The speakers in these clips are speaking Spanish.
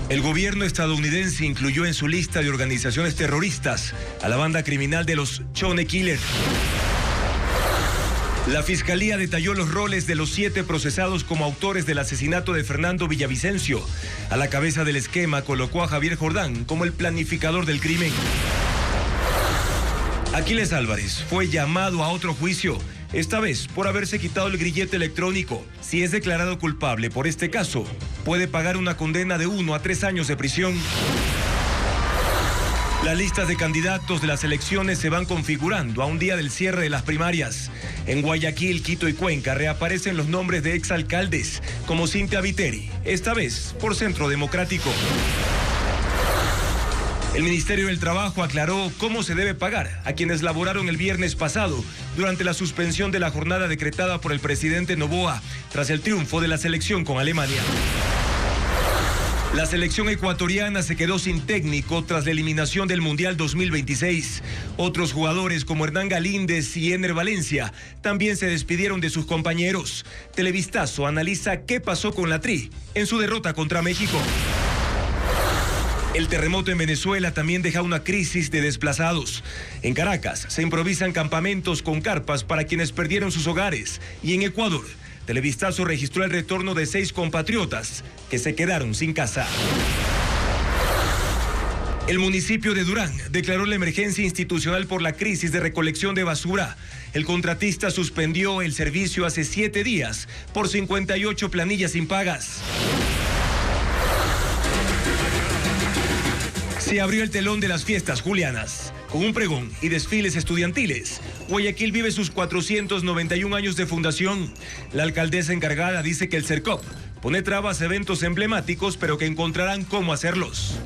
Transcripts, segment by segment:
El gobierno estadounidense incluyó en su lista de organizaciones terroristas a la banda criminal de los Chone Killers. La fiscalía detalló los roles de los 7 procesados como autores del asesinato de Fernando Villavicencio. A la cabeza del esquema colocó a Javier Jordán como el planificador del crimen. Aquiles Álvarez fue llamado a otro juicio, esta vez por haberse quitado el grillete electrónico. Si es declarado culpable por este caso, puede pagar una condena de 1 a 3 años de prisión. Las listas de candidatos de las elecciones se van configurando a un día del cierre de las primarias. En Guayaquil, Quito y Cuenca reaparecen los nombres de exalcaldes, como Cintia Viteri, esta vez por Centro Democrático. El Ministerio del Trabajo aclaró cómo se debe pagar a quienes laboraron el viernes pasado durante la suspensión de la jornada decretada por el presidente Noboa tras el triunfo de la selección con Alemania. La selección ecuatoriana se quedó sin técnico tras la eliminación del Mundial 2026. Otros jugadores como Hernán Galíndez y Ener Valencia también se despidieron de sus compañeros. Televistazo analiza qué pasó con la Tri en su derrota contra México. El terremoto en Venezuela también deja una crisis de desplazados. En Caracas se improvisan campamentos con carpas para quienes perdieron sus hogares. Y en Ecuador, Televistazo registró el retorno de 6 compatriotas que se quedaron sin casa. El municipio de Durán declaró la emergencia institucional por la crisis de recolección de basura. El contratista suspendió el servicio hace 7 días por 58 planillas impagas. Se abrió el telón de las fiestas julianas. Con un pregón y desfiles estudiantiles, Guayaquil vive sus 491 años de fundación. La alcaldesa encargada dice que el CERCOP pone trabas a eventos emblemáticos, pero que encontrarán cómo hacerlos.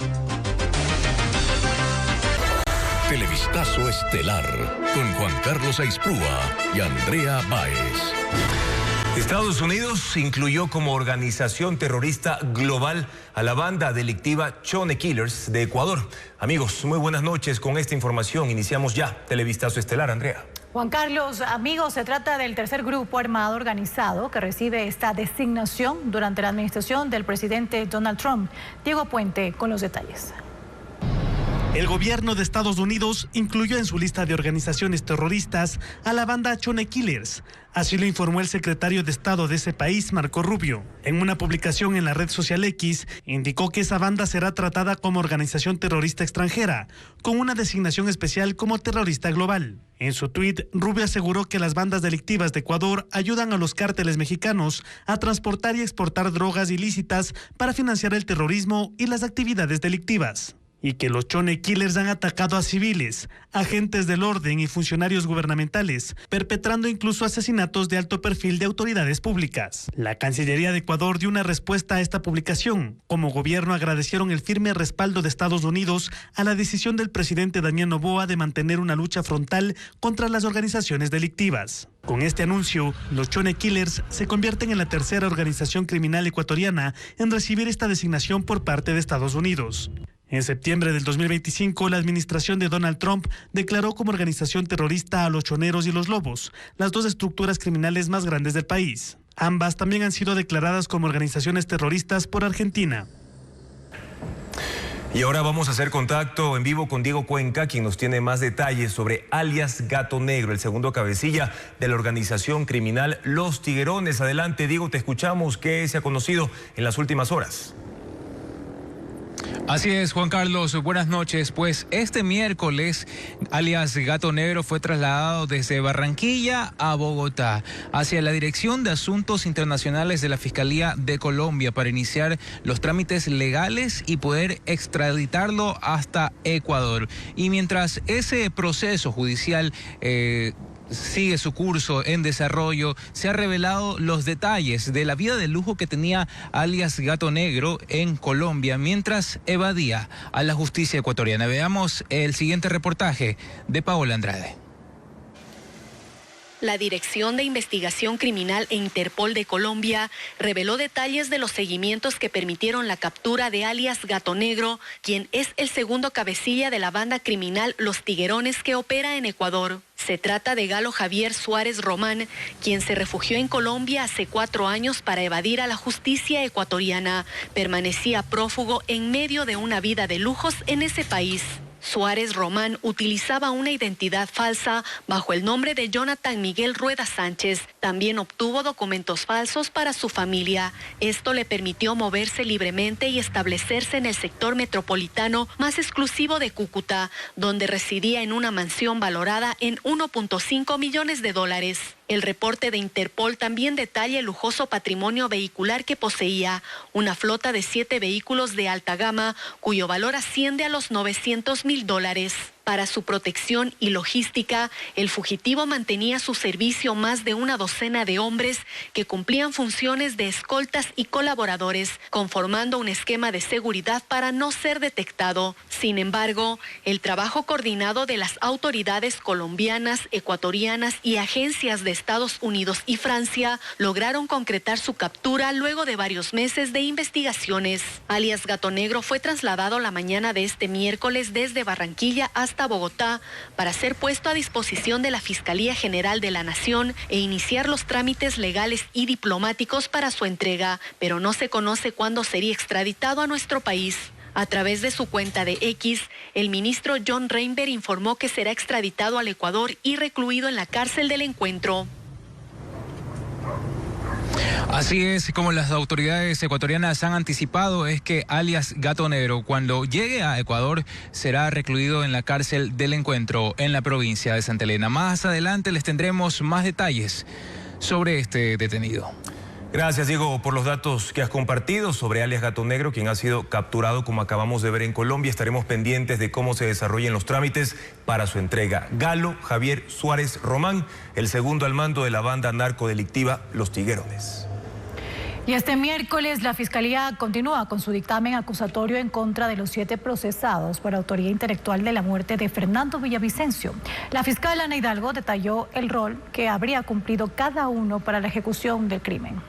Televistazo estelar con Juan Carlos Aizprúa y Andrea Báez. Estados Unidos incluyó como organización terrorista global a la banda delictiva Chone Killers de Ecuador. Amigos, muy buenas noches. Con esta información iniciamos ya Televistazo estelar, Andrea. Juan Carlos, amigos, se trata del tercer grupo armado organizado que recibe esta designación durante la administración del presidente Donald Trump. Diego Puente con los detalles. El gobierno de Estados Unidos incluyó en su lista de organizaciones terroristas a la banda Chone Killers. Así lo informó el secretario de Estado de ese país, Marco Rubio. En una publicación en la red social X, indicó que esa banda será tratada como organización terrorista extranjera, con una designación especial como terrorista global. En su tuit, Rubio aseguró que las bandas delictivas de Ecuador ayudan a los cárteles mexicanos a transportar y exportar drogas ilícitas para financiar el terrorismo y las actividades delictivas. Y que los Chone Killers han atacado a civiles, agentes del orden y funcionarios gubernamentales, perpetrando incluso asesinatos de alto perfil de autoridades públicas. La Cancillería de Ecuador dio una respuesta a esta publicación. Como gobierno agradecieron el firme respaldo de Estados Unidos a la decisión del presidente Daniel Noboa de mantener una lucha frontal contra las organizaciones delictivas. Con este anuncio, los Chone Killers se convierten en la tercera organización criminal ecuatoriana en recibir esta designación por parte de Estados Unidos. En septiembre del 2025, la administración de Donald Trump declaró como organización terrorista a los Choneros y los Lobos, las dos estructuras criminales más grandes del país. Ambas también han sido declaradas como organizaciones terroristas por Argentina. Y ahora vamos a hacer contacto en vivo con Diego Cuenca, quien nos tiene más detalles sobre alias Gato Negro, el segundo cabecilla de la organización criminal Los Tiguerones. Adelante, Diego, te escuchamos. ¿Qué se ha conocido en las últimas horas? Así es, Juan Carlos, buenas noches. Pues este miércoles, alias Gato Negro fue trasladado desde Barranquilla a Bogotá, hacia la Dirección de Asuntos Internacionales de la Fiscalía de Colombia para iniciar los trámites legales y poder extraditarlo hasta Ecuador. Y mientras ese proceso judicial sigue su curso en desarrollo, se han revelado los detalles de la vida de lujo que tenía alias Gato Negro en Colombia mientras evadía a la justicia ecuatoriana. Veamos el siguiente reportaje de Paola Andrade. La Dirección de Investigación Criminal e Interpol de Colombia reveló detalles de los seguimientos que permitieron la captura de alias Gato Negro, quien es el segundo cabecilla de la banda criminal Los Tiguerones que opera en Ecuador. Se trata de Galo Javier Suárez Román, quien se refugió en Colombia hace 4 años para evadir a la justicia ecuatoriana. Permanecía prófugo en medio de una vida de lujos en ese país. Suárez Román utilizaba una identidad falsa bajo el nombre de Jonathan Miguel Rueda Sánchez. También obtuvo documentos falsos para su familia. Esto le permitió moverse libremente y establecerse en el sector metropolitano más exclusivo de Cúcuta, donde residía en una mansión valorada en 1.5 millones de dólares. El reporte de Interpol también detalla el lujoso patrimonio vehicular que poseía, una flota de 7 vehículos de alta gama, cuyo valor asciende a los $900.000. Para su protección y logística, el fugitivo mantenía a su servicio más de una docena de hombres que cumplían funciones de escoltas y colaboradores, conformando un esquema de seguridad para no ser detectado. Sin embargo, el trabajo coordinado de las autoridades colombianas, ecuatorianas y agencias de Estados Unidos y Francia lograron concretar su captura luego de varios meses de investigaciones. Alias Gato Negro fue trasladado la mañana de este miércoles desde Barranquilla hasta Bogotá para ser puesto a disposición de la Fiscalía General de la Nación e iniciar los trámites legales y diplomáticos para su entrega, pero no se conoce cuándo sería extraditado a nuestro país. A través de su cuenta de X, el ministro John Reinberg informó que será extraditado al Ecuador y recluido en la cárcel del Encuentro. Así es, como las autoridades ecuatorianas han anticipado, es que alias Gato Negro, cuando llegue a Ecuador, será recluido en la cárcel del Encuentro en la provincia de Santa Elena. Más adelante les tendremos más detalles sobre este detenido. Gracias, Diego, por los datos que has compartido sobre alias Gato Negro, quien ha sido capturado, como acabamos de ver, en Colombia. Estaremos pendientes de cómo se desarrollen los trámites para su entrega. Galo Javier Suárez Román, el segundo al mando de la banda narcodelictiva Los Tiguerones. Y este miércoles la Fiscalía continúa con su dictamen acusatorio en contra de los 7 procesados por autoría intelectual de la muerte de Fernando Villavicencio. La fiscal Ana Hidalgo detalló el rol que habría cumplido cada uno para la ejecución del crimen.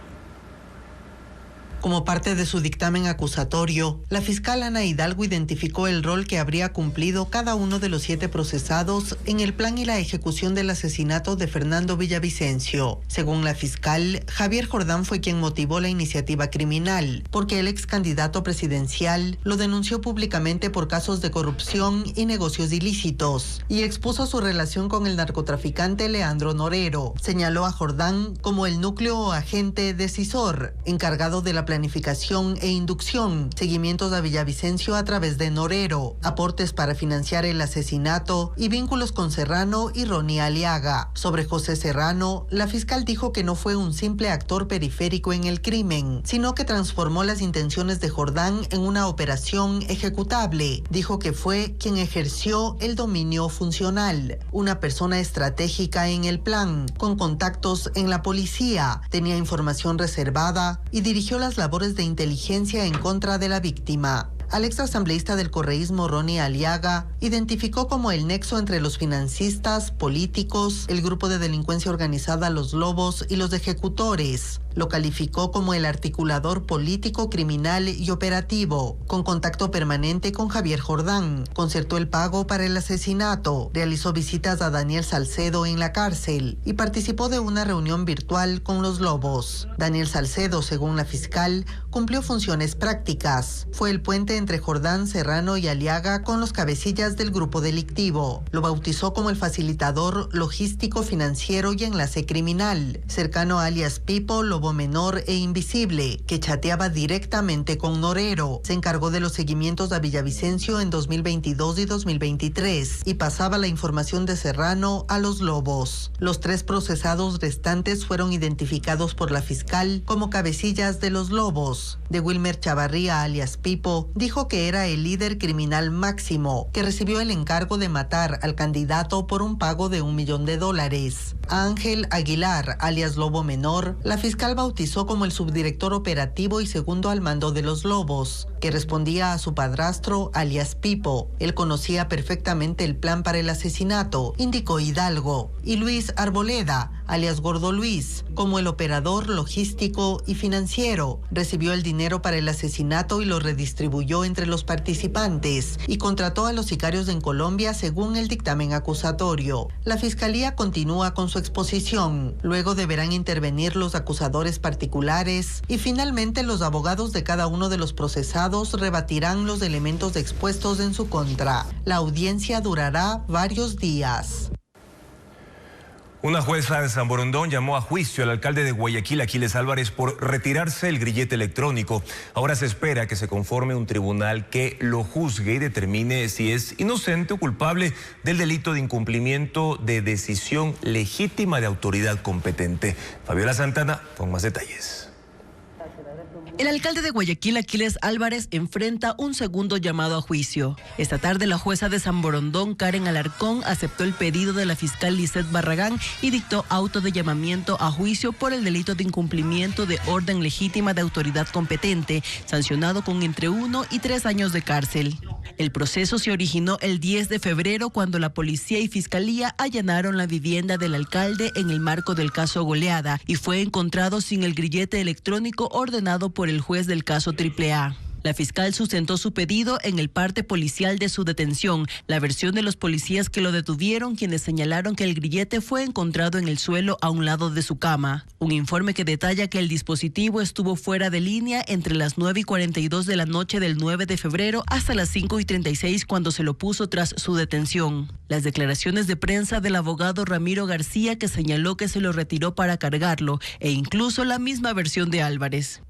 Como parte de su dictamen acusatorio, la fiscal Ana Hidalgo identificó el rol que habría cumplido cada uno de los 7 procesados en el plan y la ejecución del asesinato de Fernando Villavicencio. Según la fiscal, Javier Jordán fue quien motivó la iniciativa criminal, porque el ex candidato presidencial lo denunció públicamente por casos de corrupción y negocios ilícitos, y expuso su relación con el narcotraficante Leandro Norero. Señaló a Jordán como el núcleo o agente decisor, encargado de la planificación e inducción, seguimientos a Villavicencio a través de Norero, aportes para financiar el asesinato y vínculos con Serrano y Ronnie Aliaga. Sobre José Serrano, la fiscal dijo que no fue un simple actor periférico en el crimen, sino que transformó las intenciones de Jordán en una operación ejecutable. Dijo que fue quien ejerció el dominio funcional, una persona estratégica en el plan, con contactos en la policía, tenía información reservada y dirigió las labores de inteligencia en contra de la víctima. Al exasambleísta del correísmo Ronnie Aliaga identificó como el nexo entre los financistas, políticos, el grupo de delincuencia organizada Los Lobos y los ejecutores. Lo calificó como el articulador político, criminal y operativo, con contacto permanente con Javier Jordán. Concertó el pago para el asesinato, realizó visitas a Daniel Salcedo en la cárcel y participó de una reunión virtual con Los Lobos. Daniel Salcedo, según la fiscal, cumplió funciones prácticas. Fue el puente entre Jordán, Serrano y Aliaga con los cabecillas del grupo delictivo. Lo bautizó como el facilitador logístico, financiero y enlace criminal, cercano a alias Pipo, Lobo Menor e Invisible, que chateaba directamente con Norero. Se encargó de los seguimientos a Villavicencio en 2022 y 2023 y pasaba la información de Serrano a Los Lobos. Los 3 procesados restantes fueron identificados por la fiscal como cabecillas de Los Lobos. De Wilmer Chavarría, alias Pipo, dijo que era el líder criminal máximo, que recibió el encargo de matar al candidato por un pago de $1 millón. A Ángel Aguilar, alias Lobo Menor, la fiscal fiscal bautizó como el subdirector operativo y segundo al mando de los Lobos, que respondía a su padrastro, alias Pipo. Él conocía perfectamente el plan para el asesinato, indicó Hidalgo, y Luis Arboleda, alias Gordo Luis, como el operador logístico y financiero. Recibió el dinero para el asesinato y lo redistribuyó entre los participantes y contrató a los sicarios en Colombia según el dictamen acusatorio. La fiscalía continúa con su exposición. Luego deberán intervenir los acusadores particulares y finalmente los abogados de cada uno de los procesados rebatirán los elementos expuestos en su contra. La audiencia durará varios días. Una jueza de San Borondón llamó a juicio al alcalde de Guayaquil, Aquiles Álvarez, por retirarse el grillete electrónico. Ahora se espera que se conforme un tribunal que lo juzgue y determine si es inocente o culpable del delito de incumplimiento de decisión legítima de autoridad competente. Fabiola Santana con más detalles. El alcalde de Guayaquil, Aquiles Álvarez, enfrenta un segundo llamado a juicio. Esta tarde, la jueza de San Borondón, Karen Alarcón, aceptó el pedido de la fiscal Lisette Barragán y dictó auto de llamamiento a juicio por el delito de incumplimiento de orden legítima de autoridad competente, sancionado con entre 1 y 3 años de cárcel. El proceso se originó el 10 de febrero cuando la policía y fiscalía allanaron la vivienda del alcalde en el marco del caso Goleada y fue encontrado sin el grillete electrónico ordenado por el juez del caso AAA. La fiscal sustentó su pedido en el parte policial de su detención, la versión de los policías que lo detuvieron, quienes señalaron que el grillete fue encontrado en el suelo a un lado de su cama. Un informe que detalla que el dispositivo estuvo fuera de línea entre las 9:42 de la noche del 9 de febrero hasta las 5:36 cuando se lo puso tras su detención. Las declaraciones de prensa del abogado Ramiro García, que señaló que se lo retiró para cargarlo, e incluso la misma versión de Álvarez.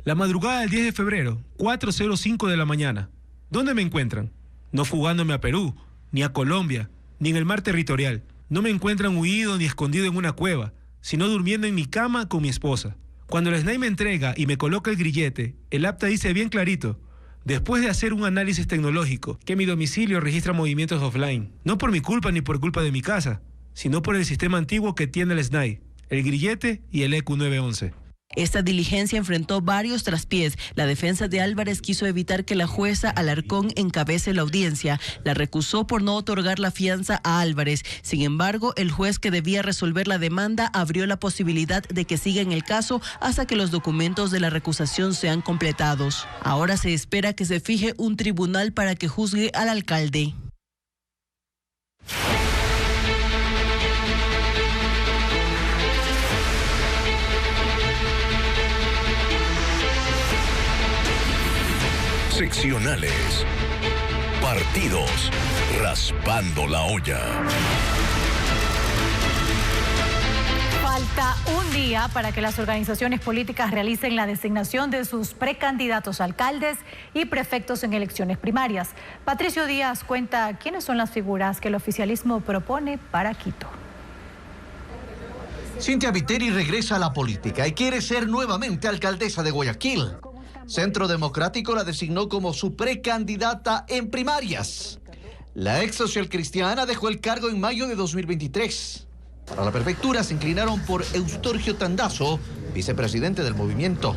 La madrugada del 10 de febrero, 4:05 de la mañana. ¿Dónde me encuentran? No fugándome a Perú, ni a Colombia, ni en el mar territorial. No me encuentran huido ni escondido en una cueva, sino durmiendo en mi cama con mi esposa. Cuando el SNAI me entrega y me coloca el grillete, el acta dice bien clarito, después de hacer un análisis tecnológico, que mi domicilio registra movimientos offline. No por mi culpa ni por culpa de mi casa, sino por el sistema antiguo que tiene el SNAI, el grillete y el EQ911. Esta diligencia enfrentó varios traspiés. La defensa de Álvarez quiso evitar que la jueza Alarcón encabece la audiencia. La recusó por no otorgar la fianza a Álvarez. Sin embargo, el juez que debía resolver la demanda abrió la posibilidad de que siga en el caso hasta que los documentos de la recusación sean completados. Ahora se espera que se fije un tribunal para que juzgue al alcalde. Seccionales. Partidos. Raspando la olla. Falta un día para que las organizaciones políticas realicen la designación de sus precandidatos a alcaldes y prefectos en elecciones primarias. Patricio Díaz cuenta quiénes son las figuras que el oficialismo propone para Quito. Cintia Viteri regresa a la política y quiere ser nuevamente alcaldesa de Guayaquil. Centro Democrático la designó como su precandidata en primarias. La ex socialcristiana dejó el cargo en mayo de 2023. Para la prefectura se inclinaron por Eustorgio Tandazo, vicepresidente del movimiento.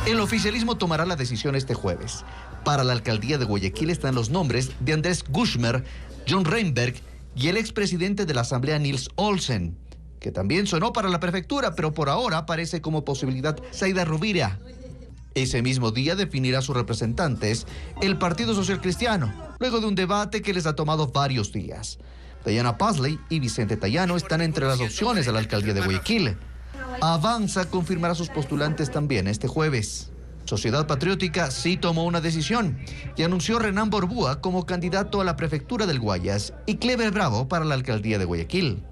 El oficialismo tomará la decisión este jueves. Para la alcaldía de Guayaquil están los nombres de Andrés Gushmer, John Reinberg y el expresidente de la Asamblea Nils Olsen, que también sonó para la prefectura, pero por ahora aparece como posibilidad Zaida Rovira. Ese mismo día definirá sus representantes el Partido Social Cristiano, luego de un debate que les ha tomado varios días. Diana Pasley y Vicente Tayano están entre las opciones de la alcaldía de Guayaquil. Avanza confirmará sus postulantes también este jueves. Sociedad Patriótica sí tomó una decisión y anunció a Renan Borbúa como candidato a la prefectura del Guayas y Clever Bravo para la alcaldía de Guayaquil.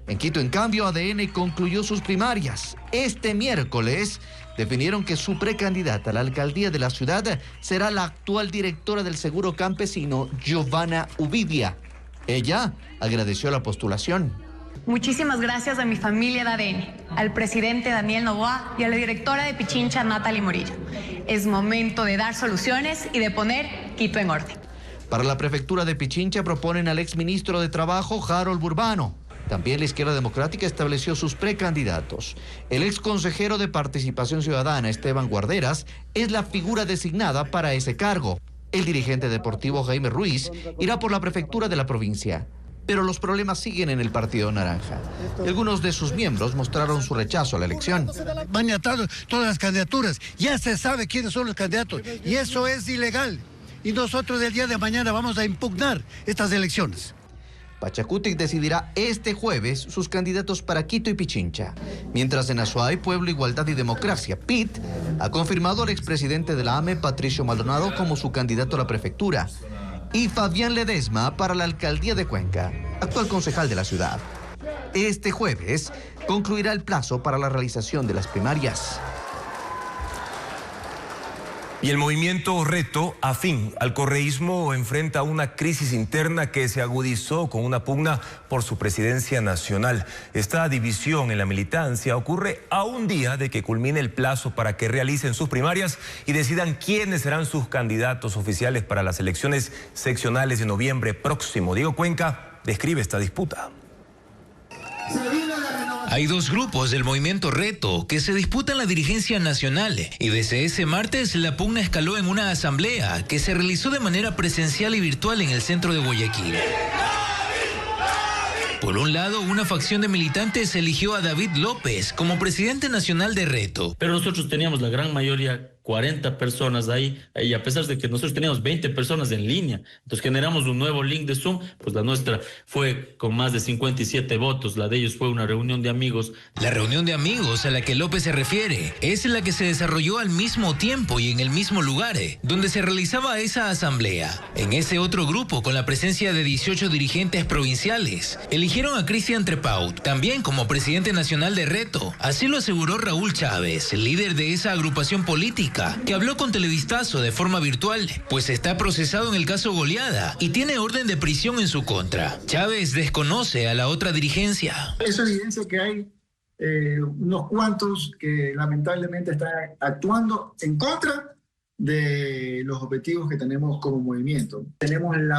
En Quito, en cambio, ADN concluyó sus primarias. Este miércoles definieron que su precandidata a la alcaldía de la ciudad será la actual directora del Seguro Campesino, Giovanna Ubidia. Ella agradeció la postulación. Muchísimas gracias a mi familia de ADN, al presidente Daniel Noboa y a la directora de Pichincha, Natalie Morillo. Es momento de dar soluciones y de poner Quito en orden. Para la prefectura de Pichincha proponen al exministro de Trabajo, Harold Burbano. También la izquierda democrática estableció sus precandidatos. El ex consejero de Participación Ciudadana, Esteban Guarderas, es la figura designada para ese cargo. El dirigente deportivo Jaime Ruiz irá por la prefectura de la provincia. Pero los problemas siguen en el Partido Naranja. Algunos de sus miembros mostraron su rechazo a la elección. Van a atrás todas las candidaturas. Ya se sabe quiénes son los candidatos. Y eso es ilegal. Y nosotros el día de mañana vamos a impugnar estas elecciones. Pachacutic decidirá este jueves sus candidatos para Quito y Pichincha. Mientras en Azuay, Pueblo, Igualdad y Democracia, PIT, ha confirmado al expresidente de la AME, Patricio Maldonado, como su candidato a la prefectura. Y Fabián Ledesma para la alcaldía de Cuenca, actual concejal de la ciudad. Este jueves concluirá el plazo para la realización de las primarias. Y el movimiento Reto, afín al correísmo, enfrenta una crisis interna que se agudizó con una pugna por su presidencia nacional. Esta división en la militancia ocurre a un día de que culmine el plazo para que realicen sus primarias y decidan quiénes serán sus candidatos oficiales para las elecciones seccionales de noviembre próximo. Diego Cuenca describe esta disputa. Hay dos grupos del movimiento Reto que se disputan la dirigencia nacional y desde ese martes la pugna escaló en una asamblea que se realizó de manera presencial y virtual en el centro de Guayaquil. Por un lado, una facción de militantes eligió a David López como presidente nacional de Reto. Pero nosotros teníamos la gran mayoría, 40 personas ahí, y a pesar de que nosotros teníamos 20 personas en línea, entonces generamos un nuevo link de Zoom, pues la nuestra fue con más de 57 votos, la de ellos fue una reunión de amigos. La reunión de amigos a la que López se refiere es la que se desarrolló al mismo tiempo y en el mismo lugar, donde se realizaba esa asamblea. En ese otro grupo, con la presencia de 18 dirigentes provinciales, eligieron a Cristian Trepaut, también como presidente nacional de Reto. Así lo aseguró Raúl Chávez, líder de esa agrupación política, que habló con Televistazo de forma virtual, pues está procesado en el caso Goleada y tiene orden de prisión en su contra. Chávez desconoce a la otra dirigencia. Es evidencia que hay unos cuantos que lamentablemente están actuando en contra de los objetivos que tenemos como movimiento. Tenemos el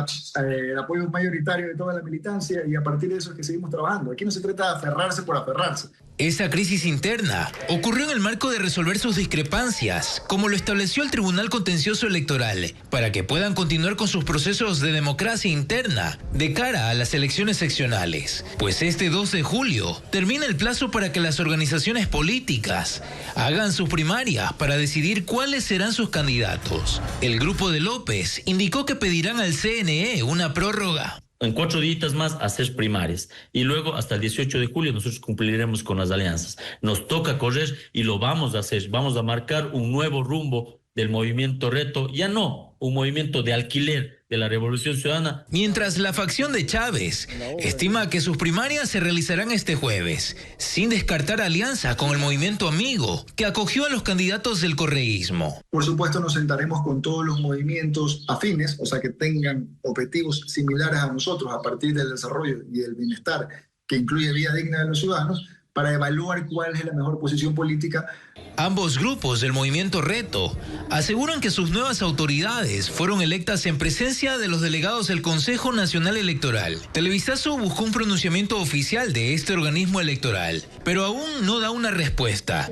apoyo mayoritario de toda la militancia y a partir de eso es que seguimos trabajando. Aquí no se trata de aferrarse por aferrarse. Esa crisis interna ocurrió en el marco de resolver sus discrepancias, como lo estableció el Tribunal Contencioso Electoral, para que puedan continuar con sus procesos de democracia interna de cara a las elecciones seccionales. Pues este 2 de julio termina el plazo para que las organizaciones políticas hagan sus primarias para decidir cuáles serán sus candidatos. El grupo de López indicó que pedirán al CNE una prórroga. En 4 días más hacer primarias y luego hasta el 18 de julio nosotros cumpliremos con las alianzas. Nos toca correr y lo vamos a hacer. Vamos a marcar un nuevo rumbo del movimiento Reto, ya no un movimiento de alquiler de la Revolución Ciudadana. Mientras la facción de Chávez estima que sus primarias se realizarán este jueves, sin descartar alianza con el movimiento Amigo, que acogió a los candidatos del correísmo. Por supuesto nos sentaremos con todos los movimientos afines, o sea que tengan objetivos similares a nosotros a partir del desarrollo y del bienestar que incluye vida digna de los ciudadanos, para evaluar cuál es la mejor posición política. Ambos grupos del movimiento Reto aseguran que sus nuevas autoridades fueron electas en presencia de los delegados del Consejo Nacional Electoral. Televisazo buscó un pronunciamiento oficial de este organismo electoral, pero aún no da una respuesta.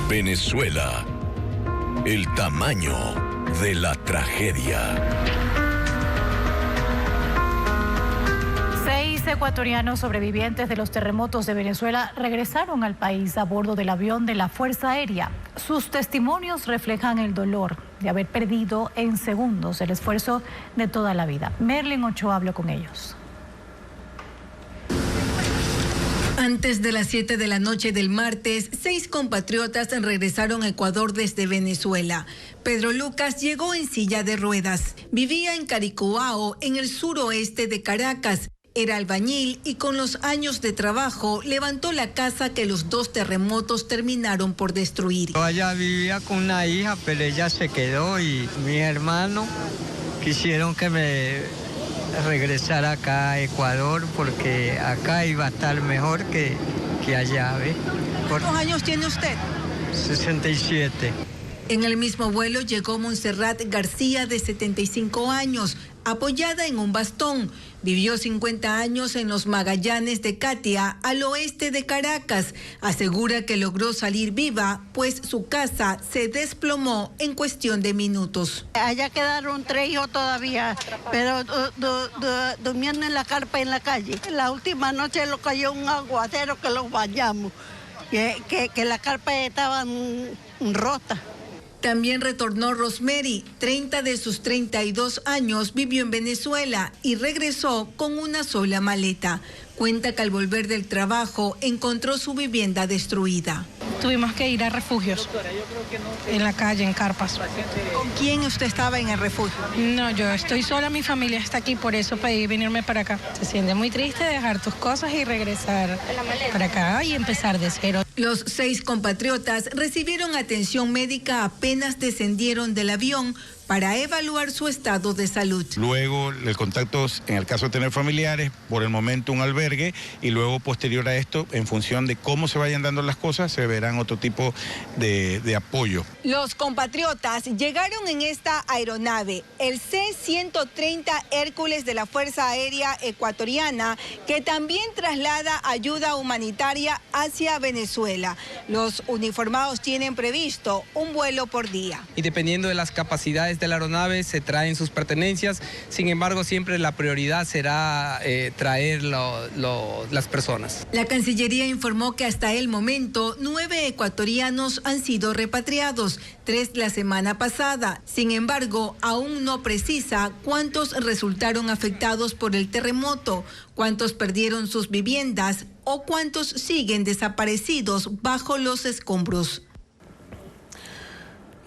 Venezuela. El tamaño de la tragedia. 6 ecuatorianos sobrevivientes de los terremotos de Venezuela regresaron al país a bordo del avión de la Fuerza Aérea. Sus testimonios reflejan el dolor de haber perdido en segundos el esfuerzo de toda la vida. Merlin Ochoa habló con ellos. Antes de las 7 de la noche del martes, 6 compatriotas regresaron a Ecuador desde Venezuela. Pedro Lucas llegó en silla de ruedas. Vivía en Caricuao, en el suroeste de Caracas. Era albañil y con los años de trabajo levantó la casa que los 2 terremotos terminaron por destruir. Yo allá vivía con una hija, pero ella se quedó y mis hermanos quisieron que me regresar acá a Ecuador porque acá iba a estar mejor que allá, ¿ves? ¿Cuántos años tiene usted? 67. En el mismo vuelo llegó Montserrat García, de 75 años, apoyada en un bastón. Vivió 50 años en los Magallanes de Catia, al oeste de Caracas. Asegura que logró salir viva, pues su casa se desplomó en cuestión de minutos. Allá quedaron 3 hijos todavía, pero durmiendo en la carpa en la calle. La última noche lo cayó un aguacero que los bañamos, que la carpa estaba rota. También retornó Rosemary, 30 de sus 32 años, vivió en Venezuela y regresó con una sola maleta. Cuenta que al volver del trabajo encontró su vivienda destruida. Tuvimos que ir a refugios, en la calle, en carpas. ¿Con quién usted estaba en el refugio? No, yo estoy sola, mi familia está aquí, por eso pedí venirme para acá. Se siente muy triste dejar tus cosas y regresar para acá y empezar de cero. Los 6 compatriotas recibieron atención médica apenas descendieron del avión para evaluar su estado de salud. Luego el contacto, en el caso de tener familiares, por el momento un albergue, y luego posterior a esto, en función de cómo se vayan dando las cosas, se verán otro tipo de apoyo. Los compatriotas llegaron en esta aeronave, el C-130 Hércules de la Fuerza Aérea Ecuatoriana, que también traslada ayuda humanitaria hacia Venezuela. Los uniformados tienen previsto un vuelo por día. Y dependiendo de las capacidades de la aeronave se traen sus pertenencias, sin embargo siempre la prioridad será traer las personas. La Cancillería informó que hasta el momento 9 ecuatorianos han sido repatriados, 3 la semana pasada. Sin embargo, aún no precisa cuántos resultaron afectados por el terremoto, cuántos perdieron sus viviendas o cuántos siguen desaparecidos bajo los escombros.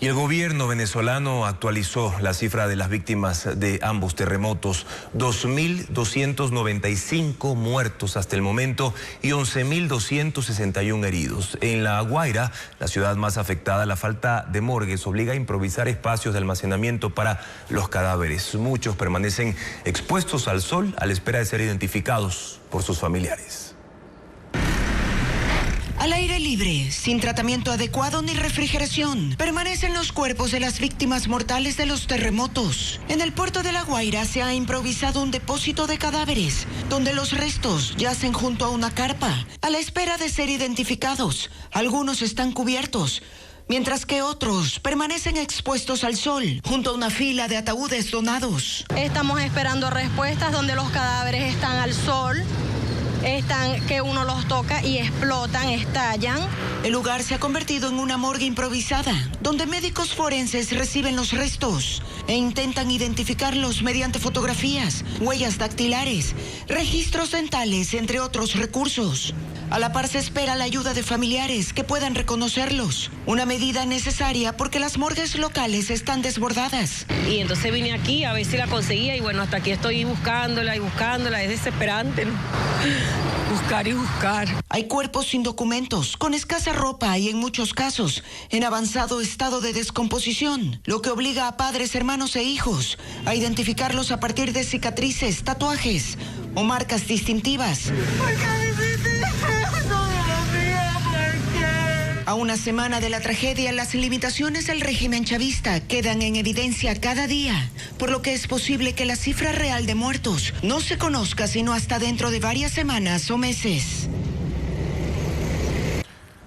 Y el gobierno venezolano actualizó la cifra de las víctimas de ambos terremotos: 2.295 muertos hasta el momento y 11.261 heridos. En La Guaira, la ciudad más afectada, la falta de morgues obliga a improvisar espacios de almacenamiento para los cadáveres. Muchos permanecen expuestos al sol a la espera de ser identificados por sus familiares. Al aire libre, sin tratamiento adecuado ni refrigeración, permanecen los cuerpos de las víctimas mortales de los terremotos. En el puerto de La Guaira se ha improvisado un depósito de cadáveres, donde los restos yacen junto a una carpa, a la espera de ser identificados. Algunos están cubiertos, mientras que otros permanecen expuestos al sol, junto a una fila de ataúdes donados. Estamos esperando respuestas donde los cadáveres están al sol. Están que uno los toca y explotan, estallan. El lugar se ha convertido en una morgue improvisada, donde médicos forenses reciben los restos e intentan identificarlos mediante fotografías, huellas dactilares, registros dentales, entre otros recursos. A la par se espera la ayuda de familiares que puedan reconocerlos, una medida necesaria porque las morgues locales están desbordadas. Y entonces vine aquí a ver si la conseguía y bueno, hasta aquí estoy buscándola, es desesperante, ¿no? Buscar y buscar. Hay cuerpos sin documentos, con escasa ropa y en muchos casos en avanzado estado de descomposición, lo que obliga a padres, hermanos e hijos a identificarlos a partir de cicatrices, tatuajes o marcas distintivas. A una semana de la tragedia, las limitaciones del régimen chavista quedan en evidencia cada día, por lo que es posible que la cifra real de muertos no se conozca sino hasta dentro de varias semanas o meses.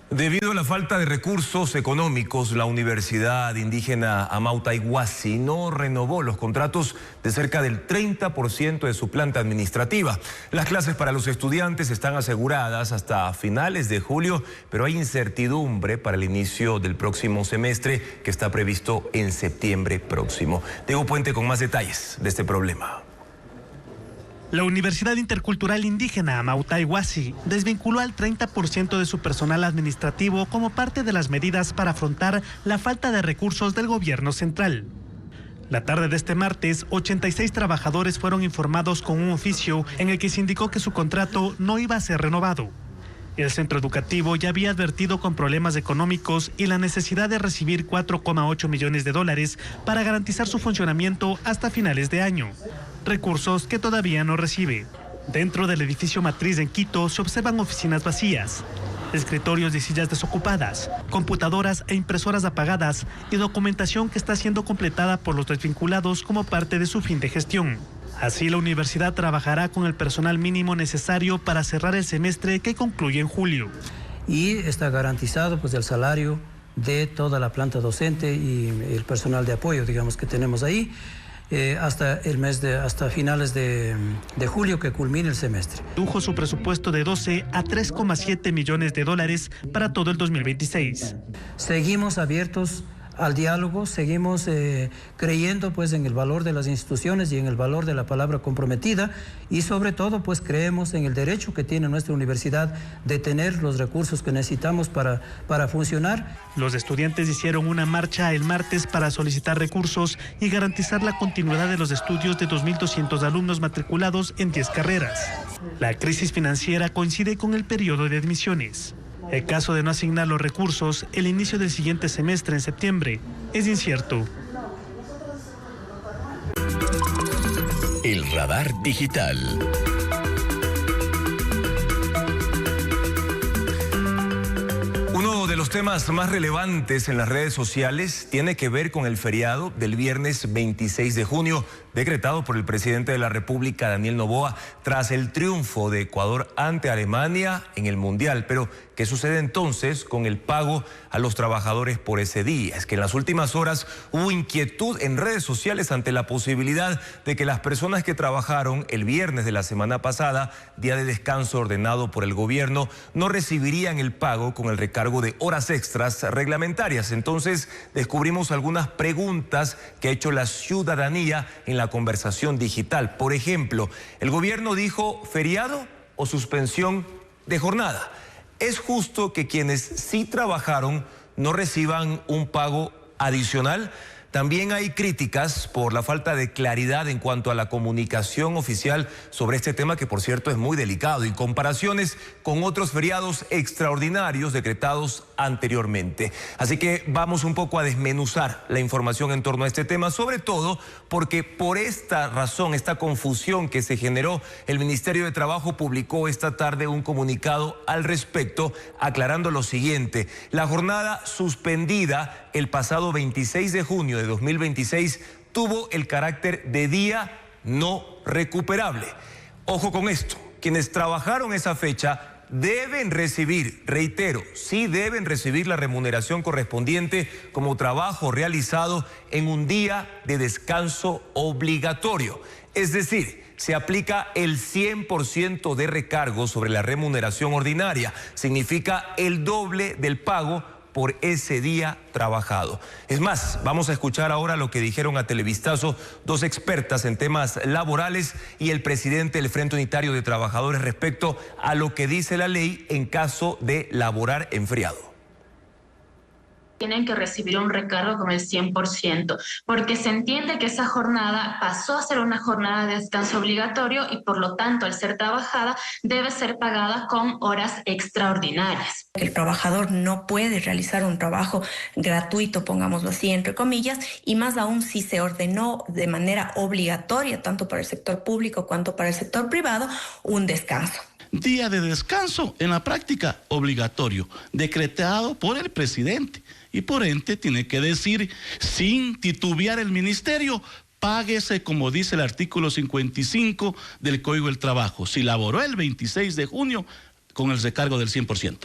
Debido a la falta de recursos económicos, la Universidad Indígena Amauta-Iguazí no renovó los contratos de cerca del 30% de su planta administrativa. Las clases para los estudiantes están aseguradas hasta finales de julio, pero hay incertidumbre para el inicio del próximo semestre, que está previsto en septiembre próximo. Diego Puente con más detalles de este problema. La Universidad Intercultural Indígena Amauta-Iguazí desvinculó al 30% de su personal administrativo como parte de las medidas para afrontar la falta de recursos del gobierno central. La tarde de este martes, 86 trabajadores fueron informados con un oficio en el que se indicó que su contrato no iba a ser renovado. El centro educativo ya había advertido con problemas económicos y la necesidad de recibir $4,8 millones para garantizar su funcionamiento hasta finales de año, recursos que todavía no recibe. Dentro del edificio matriz en Quito se observan oficinas vacías. escritorios y sillas desocupadas, computadoras e impresoras apagadas y documentación que está siendo completada por los desvinculados como parte de su fin de gestión. Así, la universidad trabajará con el personal mínimo necesario para cerrar el semestre que concluye en julio. Y está garantizado pues el salario de toda la planta docente y el personal de apoyo, digamos, que tenemos ahí, hasta finales de julio, que culmine el semestre. Redujo su presupuesto de 12 a 3,7 millones de dólares para todo el 2026. Seguimos abiertos al diálogo, seguimos creyendo pues en el valor de las instituciones y en el valor de la palabra comprometida, y sobre todo pues creemos en el derecho que tiene nuestra universidad de tener los recursos que necesitamos para funcionar. Los estudiantes hicieron una marcha el martes para solicitar recursos y garantizar la continuidad de los estudios de 2.200 alumnos matriculados en 10 carreras. La crisis financiera coincide con el periodo de admisiones. En caso de no asignar los recursos, el inicio del siguiente semestre en septiembre es incierto. El radar digital. Uno de los temas más relevantes en las redes sociales tiene que ver con el feriado del viernes 26 de junio, decretado por el presidente de la República, Daniel Noboa, tras el triunfo de Ecuador ante Alemania en el Mundial. Pero, ¿qué sucede entonces con el pago a los trabajadores por ese día? Es que en las últimas horas hubo inquietud en redes sociales ante la posibilidad de que las personas que trabajaron el viernes de la semana pasada, día de descanso ordenado por el gobierno, no recibirían el pago con el recargo de horas extras reglamentarias. Entonces, descubrimos algunas preguntas que ha hecho la ciudadanía en la conversación digital. Por ejemplo, el gobierno dijo feriado o suspensión de jornada. ¿Es justo que quienes sí trabajaron no reciban un pago adicional? También hay críticas por la falta de claridad en cuanto a la comunicación oficial sobre este tema, que por cierto es muy delicado, y comparaciones con otros feriados extraordinarios decretados anteriormente. Así que vamos un poco a desmenuzar la información en torno a este tema, sobre todo porque por esta razón, esta confusión que se generó, el Ministerio de Trabajo publicó esta tarde un comunicado al respecto, aclarando lo siguiente: la jornada suspendida el pasado 26 de junio de 2026 tuvo el carácter de día no recuperable. Ojo con esto, quienes trabajaron esa fecha deben recibir, reitero, sí deben recibir la remuneración correspondiente como trabajo realizado en un día de descanso obligatorio. Es decir, se aplica el 100% de recargo sobre la remuneración ordinaria. Significa el doble del pago por ese día trabajado. Es más, vamos a escuchar ahora lo que dijeron a Televistazo dos expertas en temas laborales y el presidente del Frente Unitario de Trabajadores respecto a lo que dice la ley en caso de laborar en feriado. Tienen que recibir un recargo con el 100%, porque se entiende que esa jornada pasó a ser una jornada de descanso obligatorio y por lo tanto, al ser trabajada, debe ser pagada con horas extraordinarias. El trabajador no puede realizar un trabajo gratuito, pongámoslo así, entre comillas, y más aún si se ordenó de manera obligatoria, tanto para el sector público cuanto para el sector privado, un descanso. Día de descanso, en la práctica obligatorio, decretado por el presidente. Y por ende tiene que decir, sin titubear el ministerio, páguese como dice el artículo 55 del Código del Trabajo. Si laboró el 26 de junio, con el recargo del 100%.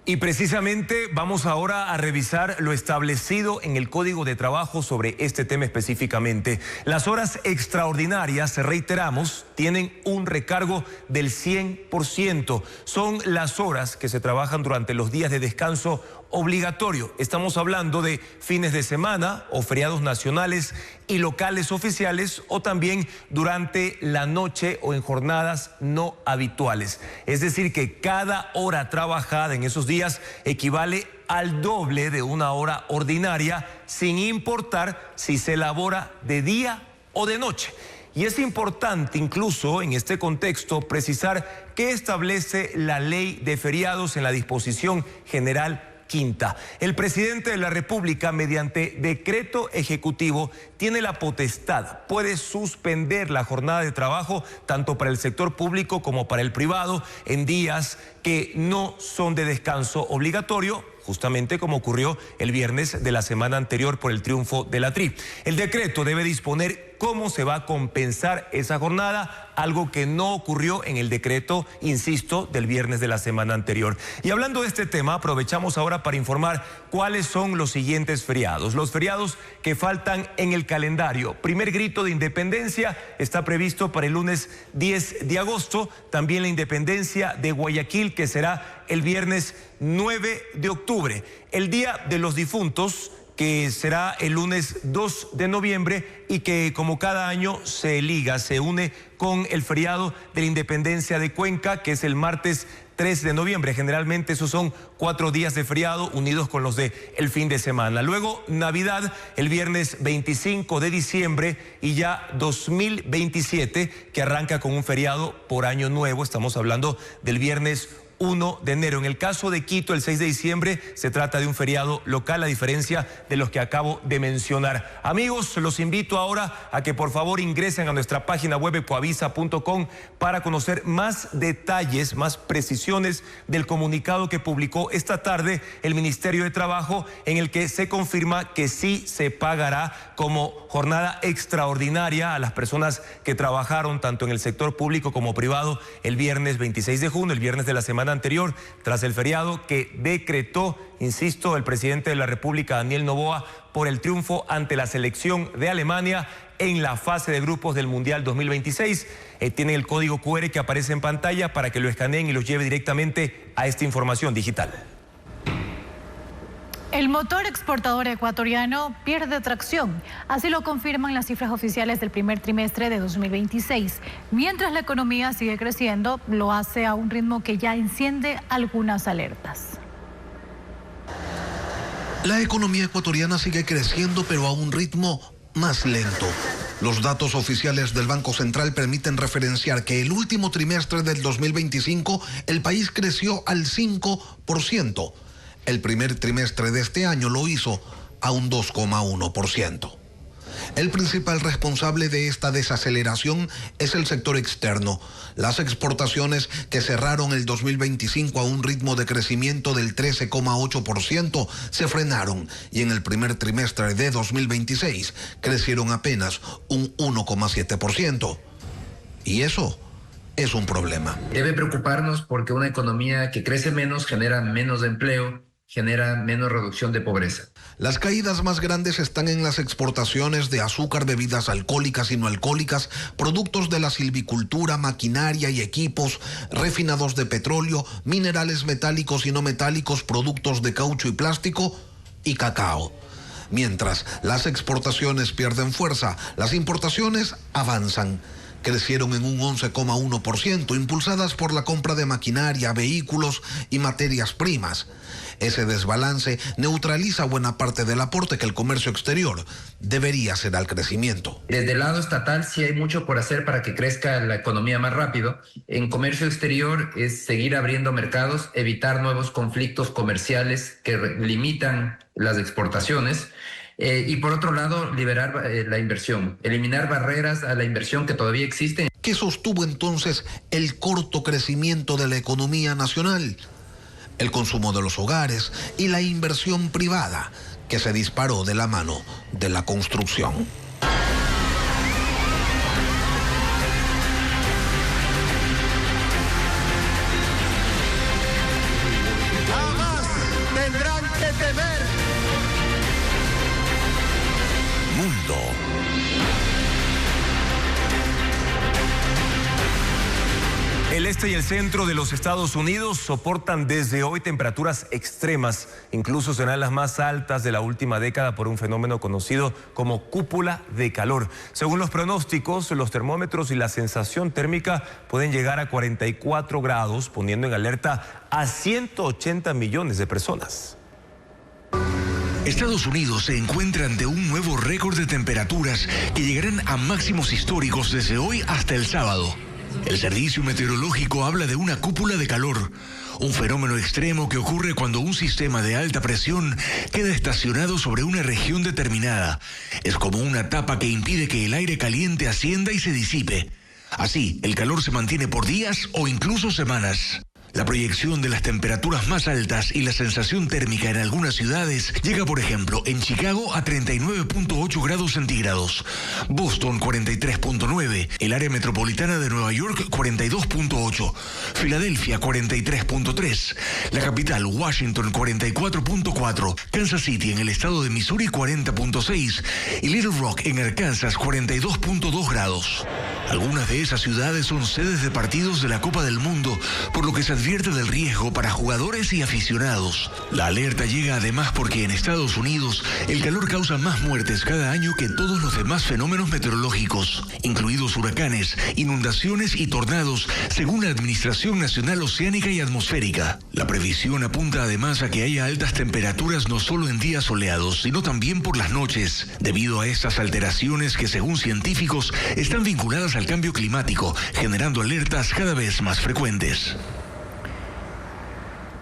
Y precisamente vamos ahora a revisar lo establecido en el Código de Trabajo sobre este tema específicamente. Las horas extraordinarias, reiteramos, tienen un recargo del 100%. Son las horas que se trabajan durante los días de descanso obligatorio. Estamos hablando de fines de semana o feriados nacionales y locales oficiales, o también durante la noche o en jornadas no habituales. Es decir, que cada hora trabajada en esos días equivale al doble de una hora ordinaria, sin importar si se labora de día o de noche. Y es importante incluso en este contexto precisar qué establece la ley de feriados en la disposición general quinta. El presidente de la República, mediante decreto ejecutivo, tiene la potestad, puede suspender la jornada de trabajo tanto para el sector público como para el privado en días que no son de descanso obligatorio, justamente como ocurrió el viernes de la semana anterior por el triunfo de la TRI. El decreto debe disponer cómo se va a compensar esa jornada, algo que no ocurrió en el decreto, insisto, del viernes de la semana anterior. Y hablando de este tema, aprovechamos ahora para informar cuáles son los siguientes feriados. Los feriados que faltan en el calendario. Primer grito de independencia está previsto para el lunes 10 de agosto. También la independencia de Guayaquil, que será el viernes 9 de octubre. El Día de los Difuntos, que será el lunes 2 de noviembre y que como cada año se une con el feriado de la independencia de Cuenca, que es el martes 3 de noviembre. Generalmente esos son 4 días de feriado unidos con los de el fin de semana. Luego Navidad el viernes 25 de diciembre y ya 2027, que arranca con un feriado por año nuevo. Estamos hablando del viernes 1 de enero. En el caso de Quito, el 6 de diciembre, se trata de un feriado local, a diferencia de los que acabo de mencionar. Amigos, los invito ahora a que por favor ingresen a nuestra página web ecoavisa.com para conocer más detalles, más precisiones del comunicado que publicó esta tarde el Ministerio de Trabajo, en el que se confirma que sí se pagará como jornada extraordinaria a las personas que trabajaron tanto en el sector público como privado el viernes 26 de junio, el viernes de la semana anterior, tras el feriado que decretó, insisto, el presidente de la República, Daniel Noboa, por el triunfo ante la selección de Alemania en la fase de grupos del Mundial 2026. Tienen el código QR que aparece en pantalla para que lo escaneen y los lleve directamente a esta información digital. El motor exportador ecuatoriano pierde tracción, así lo confirman las cifras oficiales del primer trimestre de 2026. Mientras la economía sigue creciendo, lo hace a un ritmo que ya enciende algunas alertas. La economía ecuatoriana sigue creciendo, pero a un ritmo más lento. Los datos oficiales del Banco Central permiten referenciar que el último trimestre del 2025 el país creció al 5%. El primer trimestre de este año lo hizo a un 2,1%. El principal responsable de esta desaceleración es el sector externo. Las exportaciones, que cerraron el 2025 a un ritmo de crecimiento del 13,8%, se frenaron y en el primer trimestre de 2026 crecieron apenas un 1,7%. Y eso es un problema. Debe preocuparnos porque una economía que crece menos genera menos empleo, genera menos reducción de pobreza. Las caídas más grandes están en las exportaciones de azúcar, bebidas alcohólicas y no alcohólicas, productos de la silvicultura, maquinaria y equipos, refinados de petróleo, minerales metálicos y no metálicos, productos de caucho y plástico y cacao. Mientras las exportaciones pierden fuerza, las importaciones avanzan. Crecieron en un 11,1%, impulsadas por la compra de maquinaria, vehículos y materias primas. Ese desbalance neutraliza buena parte del aporte que el comercio exterior debería hacer al crecimiento. Desde el lado estatal sí hay mucho por hacer para que crezca la economía más rápido. En comercio exterior es seguir abriendo mercados, evitar nuevos conflictos comerciales que limitan las exportaciones. Y por otro lado, liberar la inversión, eliminar barreras a la inversión que todavía existen. ¿Qué sostuvo entonces el corto crecimiento de la economía nacional? El consumo de los hogares y la inversión privada, que se disparó de la mano de la construcción. Jamás tendrán que temer. Mundo. El este y el centro de los Estados Unidos soportan desde hoy temperaturas extremas, incluso serán las más altas de la última década por un fenómeno conocido como cúpula de calor. Según los pronósticos, los termómetros y la sensación térmica pueden llegar a 44 grados, poniendo en alerta a 180 millones de personas. Estados Unidos se encuentra ante un nuevo récord de temperaturas que llegarán a máximos históricos desde hoy hasta el sábado. El servicio meteorológico habla de una cúpula de calor, un fenómeno extremo que ocurre cuando un sistema de alta presión queda estacionado sobre una región determinada. Es como una tapa que impide que el aire caliente ascienda y se disipe. Así, el calor se mantiene por días o incluso semanas. La proyección de las temperaturas más altas y la sensación térmica en algunas ciudades llega, por ejemplo, en Chicago a 39.8 grados centígrados, Boston 43.9, el área metropolitana de Nueva York 42.8, Filadelfia 43.3, la capital Washington 44.4, Kansas City en el estado de Missouri 40.6 y Little Rock en Arkansas 42.2 grados. Algunas de esas ciudades son sedes de partidos de la Copa del Mundo, por lo que se advierte del riesgo para jugadores y aficionados. La alerta llega además porque en Estados Unidos el calor causa más muertes cada año que todos los demás fenómenos meteorológicos, incluidos huracanes, inundaciones y tornados, según la Administración Nacional Oceánica y Atmosférica. La previsión apunta además a que haya altas temperaturas no solo en días soleados, sino también por las noches, debido a estas alteraciones que, según científicos, están vinculadas al cambio climático, generando alertas cada vez más frecuentes.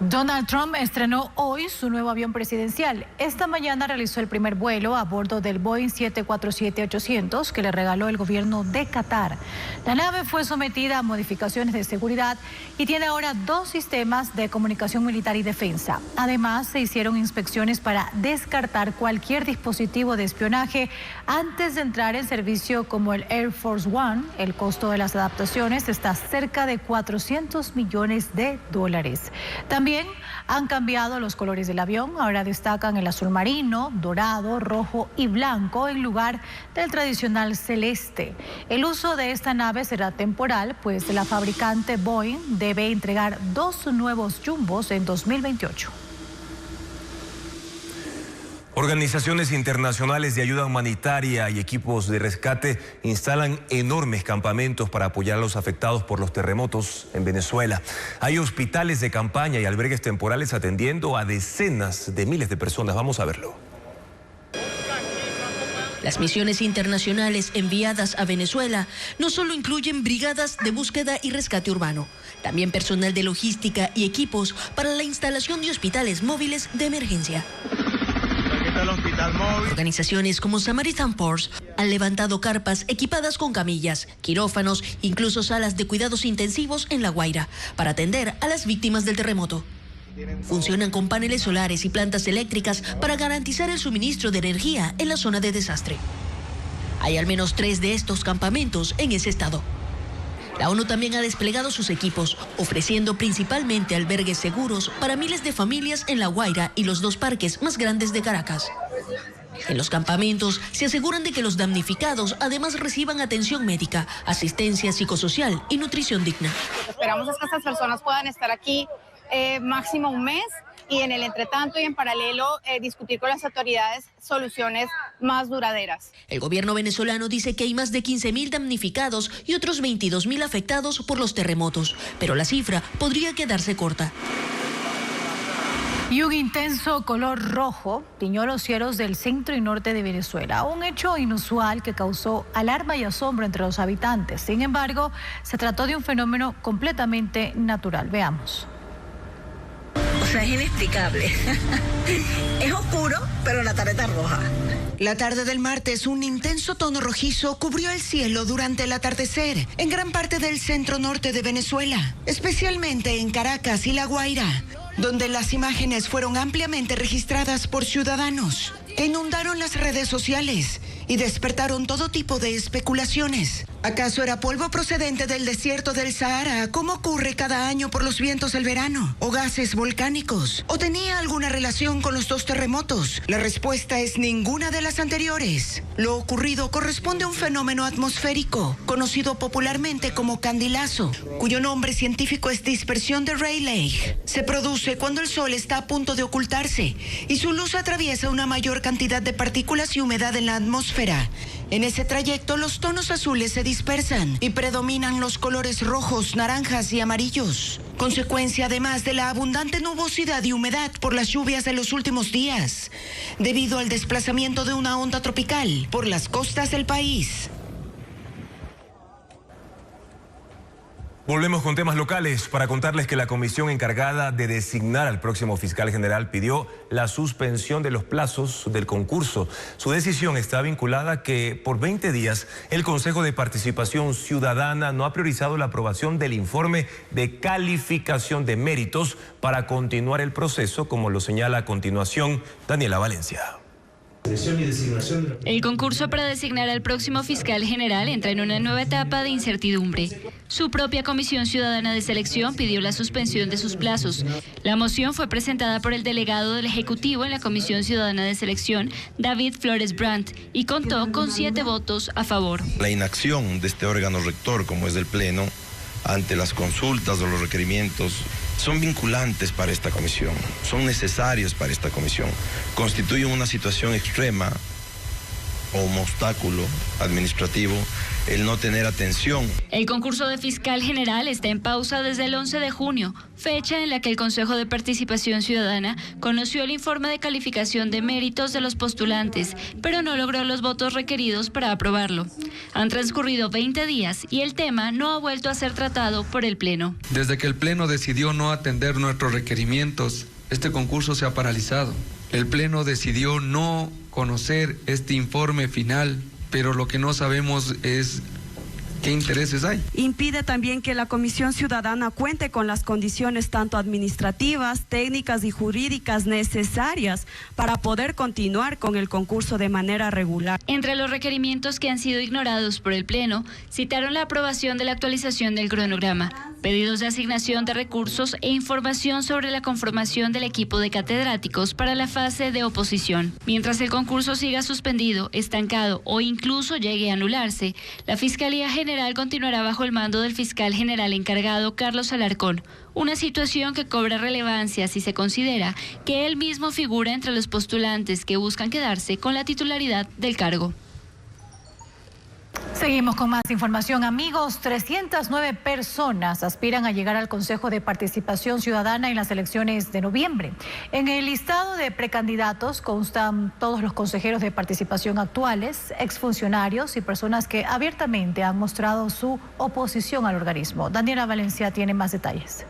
Donald Trump estrenó hoy su nuevo avión presidencial. Esta mañana realizó el primer vuelo a bordo del Boeing 747-800 que le regaló el gobierno de Qatar. La nave fue sometida a modificaciones de seguridad y tiene ahora 2 sistemas de comunicación militar y defensa. Además, se hicieron inspecciones para descartar cualquier dispositivo de espionaje antes de entrar en servicio como el Air Force One. El costo de las adaptaciones está cerca de $400 millones. También han cambiado los colores del avión. Ahora destacan el azul marino, dorado, rojo y blanco en lugar del tradicional celeste. El uso de esta nave será temporal, pues la fabricante Boeing debe entregar 2 nuevos jumbos en 2028. Organizaciones internacionales de ayuda humanitaria y equipos de rescate instalan enormes campamentos para apoyar a los afectados por los terremotos en Venezuela. Hay hospitales de campaña y albergues temporales atendiendo a decenas de miles de personas. Vamos a verlo. Las misiones internacionales enviadas a Venezuela no solo incluyen brigadas de búsqueda y rescate urbano, también personal de logística y equipos para la instalación de hospitales móviles de emergencia. Organizaciones como Samaritan Purse han levantado carpas equipadas con camillas, quirófanos, incluso salas de cuidados intensivos en La Guaira para atender a las víctimas del terremoto. Funcionan con paneles solares y plantas eléctricas para garantizar el suministro de energía en la zona de desastre. Hay al menos 3 de estos campamentos en ese estado. La ONU también ha desplegado sus equipos, ofreciendo principalmente albergues seguros para miles de familias en La Guaira y los 2 parques más grandes de Caracas. En los campamentos se aseguran de que los damnificados además reciban atención médica, asistencia psicosocial y nutrición digna. Esperamos es que estas personas puedan estar aquí máximo un mes y en el entretanto y en paralelo discutir con las autoridades soluciones más duraderas. El gobierno venezolano dice que hay más de 15.000 damnificados y otros 22.000 afectados por los terremotos, pero la cifra podría quedarse corta. Y un intenso color rojo tiñó los cielos del centro y norte de Venezuela, un hecho inusual que causó alarma y asombro entre los habitantes. Sin embargo, se trató de un fenómeno completamente natural. Veamos. O sea, es inexplicable. Es oscuro, pero la tarde está roja. La tarde del martes, un intenso tono rojizo cubrió el cielo durante el atardecer en gran parte del centro norte de Venezuela, especialmente en Caracas y La Guaira, donde las imágenes fueron ampliamente registradas por ciudadanos que inundaron las redes sociales y despertaron todo tipo de especulaciones. ¿Acaso era polvo procedente del desierto del Sahara, como ocurre cada año por los vientos del verano? ¿O gases volcánicos? ¿O tenía alguna relación con los 2 terremotos? La respuesta es ninguna de las anteriores. Lo ocurrido corresponde a un fenómeno atmosférico, conocido popularmente como candilazo, cuyo nombre científico es dispersión de Rayleigh. Se produce cuando el sol está a punto de ocultarse y su luz atraviesa una mayor cantidad de partículas y humedad en la atmósfera. En ese trayecto, los tonos azules se dispersan y predominan los colores rojos, naranjas y amarillos, consecuencia además de la abundante nubosidad y humedad por las lluvias de los últimos días, debido al desplazamiento de una onda tropical por las costas del país. Volvemos con temas locales para contarles que la comisión encargada de designar al próximo fiscal general pidió la suspensión de los plazos del concurso. Su decisión está vinculada a que por 20 días el Consejo de Participación Ciudadana no ha priorizado la aprobación del informe de calificación de méritos para continuar el proceso, como lo señala a continuación Daniela Valencia. El concurso para designar al próximo fiscal general entra en una nueva etapa de incertidumbre. Su propia Comisión Ciudadana de Selección pidió la suspensión de sus plazos. La moción fue presentada por el delegado del Ejecutivo en la Comisión Ciudadana de Selección, David Flores Brandt, y contó con 7 votos a favor. La inacción de este órgano rector, como es del Pleno, ante las consultas o los requerimientos, son vinculantes para esta comisión, son necesarios para esta comisión, constituyen una situación extrema o un obstáculo administrativo el no tener atención. El concurso de fiscal general está en pausa desde el 11 de junio, fecha en la que el Consejo de Participación Ciudadana conoció el informe de calificación de méritos de los postulantes, pero no logró los votos requeridos para aprobarlo. Han transcurrido 20 días y el tema no ha vuelto a ser tratado por el Pleno. Desde que el Pleno decidió no atender nuestros requerimientos, este concurso se ha paralizado. El Pleno decidió no conocer este informe final, pero lo que no sabemos es ¿qué intereses hay? Impide también que la Comisión Ciudadana cuente con las condiciones tanto administrativas, técnicas y jurídicas necesarias para poder continuar con el concurso de manera regular. Entre los requerimientos que han sido ignorados por el Pleno, citaron la aprobación de la actualización del cronograma, pedidos de asignación de recursos e información sobre la conformación del equipo de catedráticos para la fase de oposición. Mientras el concurso siga suspendido, estancado o incluso llegue a anularse, la Fiscalía General continuará bajo el mando del fiscal general encargado Carlos Alarcón, una situación que cobra relevancia si se considera que él mismo figura entre los postulantes que buscan quedarse con la titularidad del cargo. Seguimos con más información, amigos. 309 personas aspiran a llegar al Consejo de Participación Ciudadana en las elecciones de noviembre. En el listado de precandidatos constan todos los consejeros de participación actuales, exfuncionarios y personas que abiertamente han mostrado su oposición al organismo. Daniela Valencia tiene más detalles.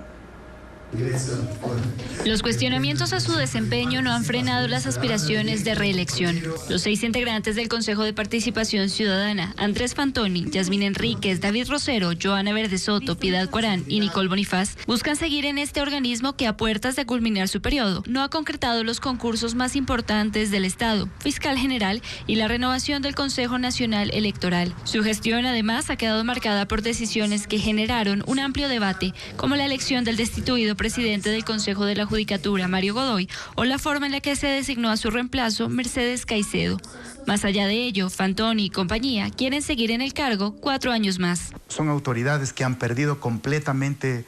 Los cuestionamientos a su desempeño no han frenado las aspiraciones de reelección. Los 6 integrantes del Consejo de Participación Ciudadana, Andrés Fantoni, Yasmín Enríquez, David Rosero, Joana Verde Soto, Piedad Cuarán y Nicole Bonifaz, buscan seguir en este organismo que a puertas de culminar su periodo no ha concretado los concursos más importantes del Estado, fiscal general y la renovación del Consejo Nacional Electoral. Su gestión además ha quedado marcada por decisiones que generaron un amplio debate, como la elección del destituido presidente del Consejo de la Judicatura, Mario Godoy, o la forma en la que se designó a su reemplazo, Mercedes Caicedo. Más allá de ello, Fantoni y compañía quieren seguir en el cargo 4 años más. Son autoridades que han perdido completamente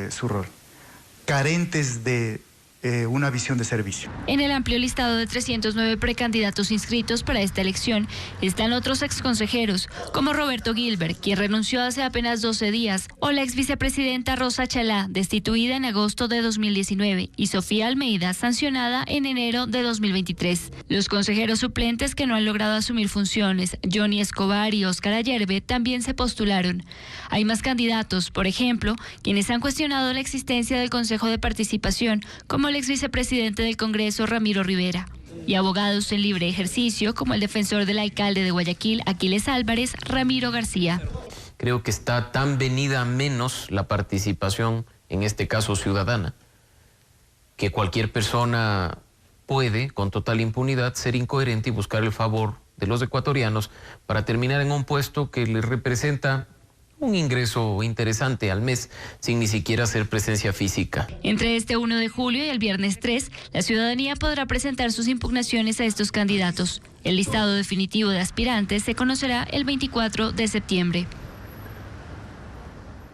su rol, carentes de una visión de servicio. En el amplio listado de 309 precandidatos inscritos para esta elección están otros exconsejeros, como Roberto Gilbert, quien renunció hace apenas 12 días, o la exvicepresidenta Rosa Chalá, destituida en agosto de 2019, y Sofía Almeida, sancionada en enero de 2023. Los consejeros suplentes que no han logrado asumir funciones, Johnny Escobar y Óscar Ayerbe, también se postularon. Hay más candidatos, por ejemplo, quienes han cuestionado la existencia del Consejo de Participación, como el ex vicepresidente del Congreso, Ramiro Rivera, y abogados en libre ejercicio, como el defensor del alcalde de Guayaquil, Aquiles Álvarez, Ramiro García. Creo que está tan venida menos la participación, en este caso ciudadana, que cualquier persona puede, con total impunidad, ser incoherente y buscar el favor de los ecuatorianos para terminar en un puesto que les representa un ingreso interesante al mes, sin ni siquiera hacer presencia física. Entre este 1 de julio y el viernes 3, la ciudadanía podrá presentar sus impugnaciones a estos candidatos. El listado definitivo de aspirantes se conocerá el 24 de septiembre.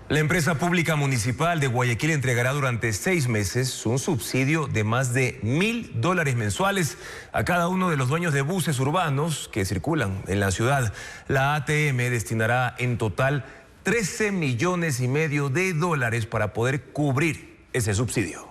La empresa pública municipal de Guayaquil entregará durante 6 meses un subsidio de más de $1.000 mensuales a cada uno de los dueños de buses urbanos que circulan en la ciudad. La ATM destinará en total $13,5 millones para poder cubrir ese subsidio.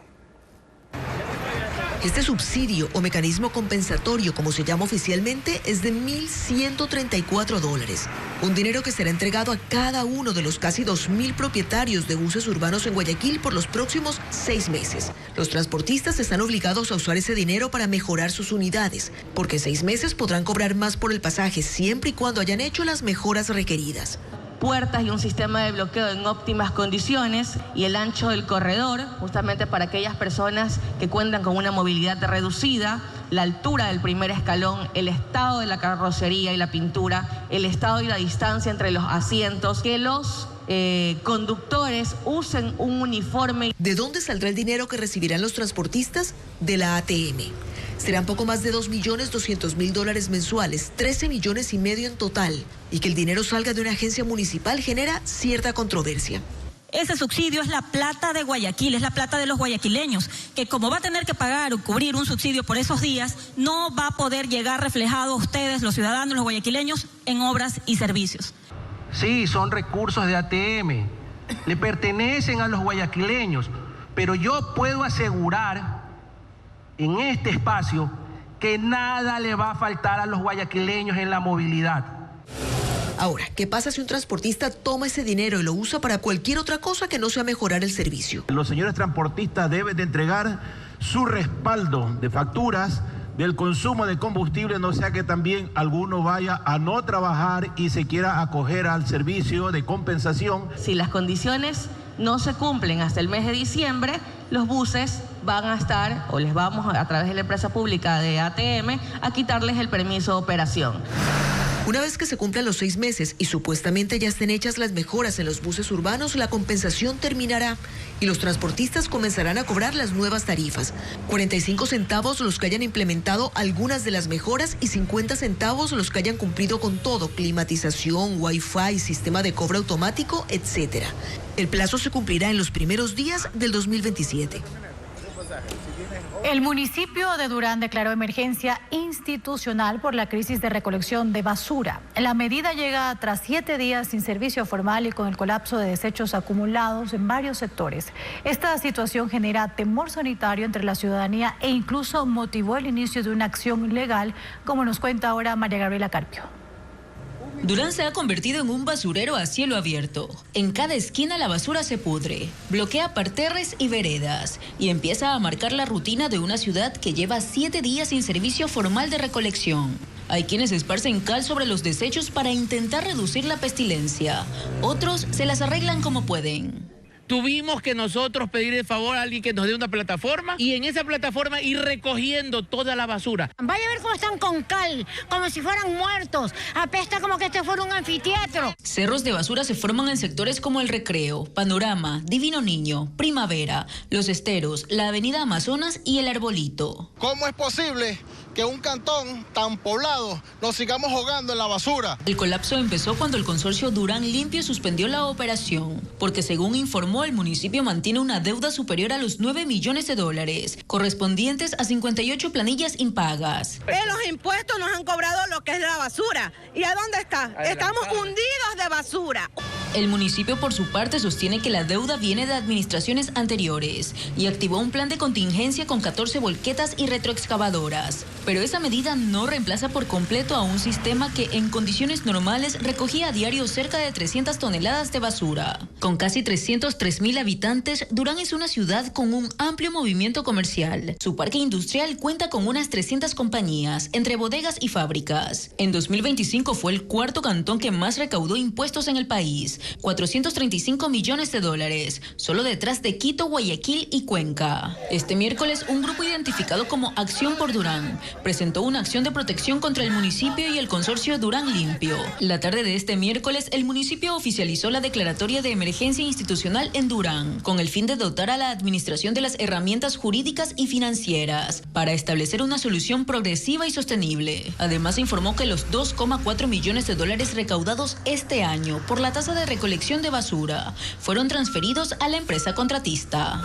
Este subsidio o mecanismo compensatorio, como se llama oficialmente, es de $1.134. Un dinero que será entregado a cada uno de los casi 2.000 propietarios de buses urbanos en Guayaquil por los próximos 6 meses. Los transportistas están obligados a usar ese dinero para mejorar sus unidades, porque en 6 meses podrán cobrar más por el pasaje siempre y cuando hayan hecho las mejoras requeridas. Puertas y un sistema de bloqueo en óptimas condiciones y el ancho del corredor, justamente para aquellas personas que cuentan con una movilidad reducida, la altura del primer escalón, el estado de la carrocería y la pintura, el estado y la distancia entre los asientos, que los conductores usen un uniforme. ¿De dónde saldrá el dinero que recibirán los transportistas? De la ATM. Serán poco más de $2.200.000 mensuales, 13 millones y medio en total. Y que el dinero salga de una agencia municipal genera cierta controversia. Ese subsidio es la plata de Guayaquil, es la plata de los guayaquileños, que como va a tener que pagar o cubrir un subsidio por esos días, no va a poder llegar reflejado a ustedes, los ciudadanos, los guayaquileños, en obras y servicios. Sí, son recursos de ATM, le pertenecen a los guayaquileños, pero yo puedo asegurar en este espacio que nada le va a faltar a los guayaquileños en la movilidad. Ahora, ¿qué pasa si un transportista toma ese dinero y lo usa para cualquier otra cosa que no sea mejorar el servicio? Los señores transportistas deben de entregar su respaldo de facturas del consumo de combustible, no sea que también alguno vaya a no trabajar y se quiera acoger al servicio de compensación. Si las condiciones no se cumplen hasta el mes de diciembre, los buses van a estar, o les vamos a través de la empresa pública de ATM, a quitarles el permiso de operación. Una vez que se cumplan los 6 meses y supuestamente ya estén hechas las mejoras en los buses urbanos, la compensación terminará y los transportistas comenzarán a cobrar las nuevas tarifas. 45 centavos los que hayan implementado algunas de las mejoras y 50 centavos los que hayan cumplido con todo: climatización, wifi, sistema de cobro automático, etc. El plazo se cumplirá en los primeros días del 2027. El municipio de Durán declaró emergencia institucional por la crisis de recolección de basura. La medida llega tras 7 días sin servicio formal y con el colapso de desechos acumulados en varios sectores. Esta situación genera temor sanitario entre la ciudadanía e incluso motivó el inicio de una acción legal, como nos cuenta ahora María Gabriela Carpio. Durán se ha convertido en un basurero a cielo abierto. En cada esquina la basura se pudre, bloquea parterres y veredas y empieza a marcar la rutina de una ciudad que lleva 7 días sin servicio formal de recolección. Hay quienes esparcen cal sobre los desechos para intentar reducir la pestilencia. Otros se las arreglan como pueden. Tuvimos que nosotros pedir el favor a alguien que nos dé una plataforma y en esa plataforma ir recogiendo toda la basura. Vaya a ver cómo están con cal, como si fueran muertos. Apesta como que este fuera un anfiteatro. Cerros de basura se forman en sectores como El Recreo, Panorama, Divino Niño, Primavera, Los Esteros, la Avenida Amazonas y El Arbolito. ¿Cómo es posible que un cantón tan poblado nos sigamos ahogando en la basura? El colapso empezó cuando el consorcio Durán Limpio suspendió la operación, porque según informó, el municipio mantiene una deuda superior a los $9 millones, correspondientes a 58 planillas impagas. Los impuestos nos han cobrado lo que es la basura. ¿Y a dónde está? Estamos hundidos de basura. El municipio, por su parte, sostiene que la deuda viene de administraciones anteriores y activó un plan de contingencia con 14 volquetas y retroexcavadoras. Pero esa medida no reemplaza por completo a un sistema que en condiciones normales recogía a diario cerca de 300 toneladas de basura. Con casi 303.000 habitantes, Durán es una ciudad con un amplio movimiento comercial. Su parque industrial cuenta con unas 300 compañías, entre bodegas y fábricas. En 2025 fue el 4º cantón que más recaudó impuestos en el país, $435 millones, solo detrás de Quito, Guayaquil y Cuenca. Este miércoles, un grupo identificado como Acción por Durán presentó una acción de protección contra el municipio y el consorcio Durán Limpio. La tarde de este miércoles, el municipio oficializó la declaratoria de emergencia institucional en Durán, con el fin de dotar a la administración de las herramientas jurídicas y financieras para establecer una solución progresiva y sostenible. Además, informó que los $2,4 millones recaudados este año por la tasa de recolección de basura fueron transferidos a la empresa contratista.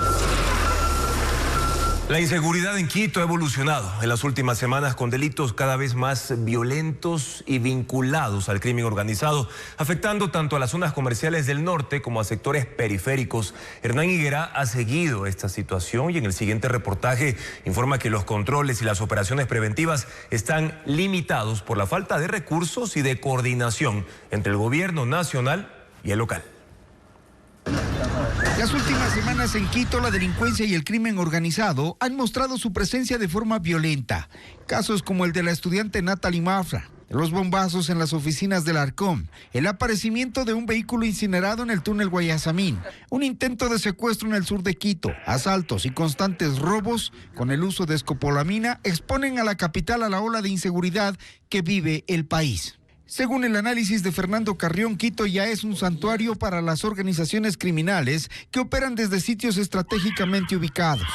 La inseguridad en Quito ha evolucionado en las últimas semanas con delitos cada vez más violentos y vinculados al crimen organizado, afectando tanto a las zonas comerciales del norte como a sectores periféricos. Hernán Higuera ha seguido esta situación y en el siguiente reportaje informa que los controles y las operaciones preventivas están limitados por la falta de recursos y de coordinación entre el gobierno nacional y el local. Las últimas semanas en Quito, la delincuencia y el crimen organizado han mostrado su presencia de forma violenta. Casos como el de la estudiante Natalie Mafra, los bombazos en las oficinas del Arcom, el aparecimiento de un vehículo incinerado en el túnel Guayasamín, un intento de secuestro en el sur de Quito, asaltos y constantes robos con el uso de escopolamina exponen a la capital a la ola de inseguridad que vive el país. Según el análisis de Fernando Carrión, Quito ya es un santuario para las organizaciones criminales que operan desde sitios estratégicamente ubicados.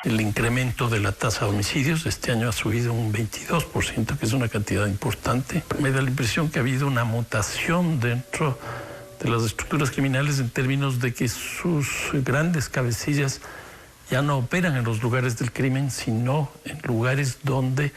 El incremento de la tasa de homicidios este año ha subido un 22%, que es una cantidad importante. Me da la impresión que ha habido una mutación dentro de las estructuras criminales en términos de que sus grandes cabecillas ya no operan en los lugares del crimen, sino en lugares donde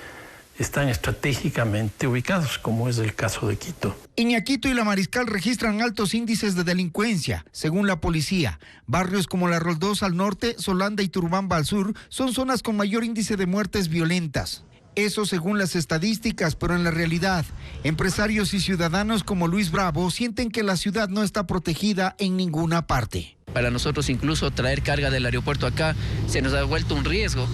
están estratégicamente ubicados, como es el caso de Quito. Iñaquito y La Mariscal registran altos índices de delincuencia. Según la policía, barrios como La Roldosa al norte, Solanda y Turbamba al sur son zonas con mayor índice de muertes violentas. Eso según las estadísticas, pero en la realidad, empresarios y ciudadanos como Luis Bravo sienten que la ciudad no está protegida en ninguna parte. Para nosotros incluso traer carga del aeropuerto acá se nos ha vuelto un riesgo,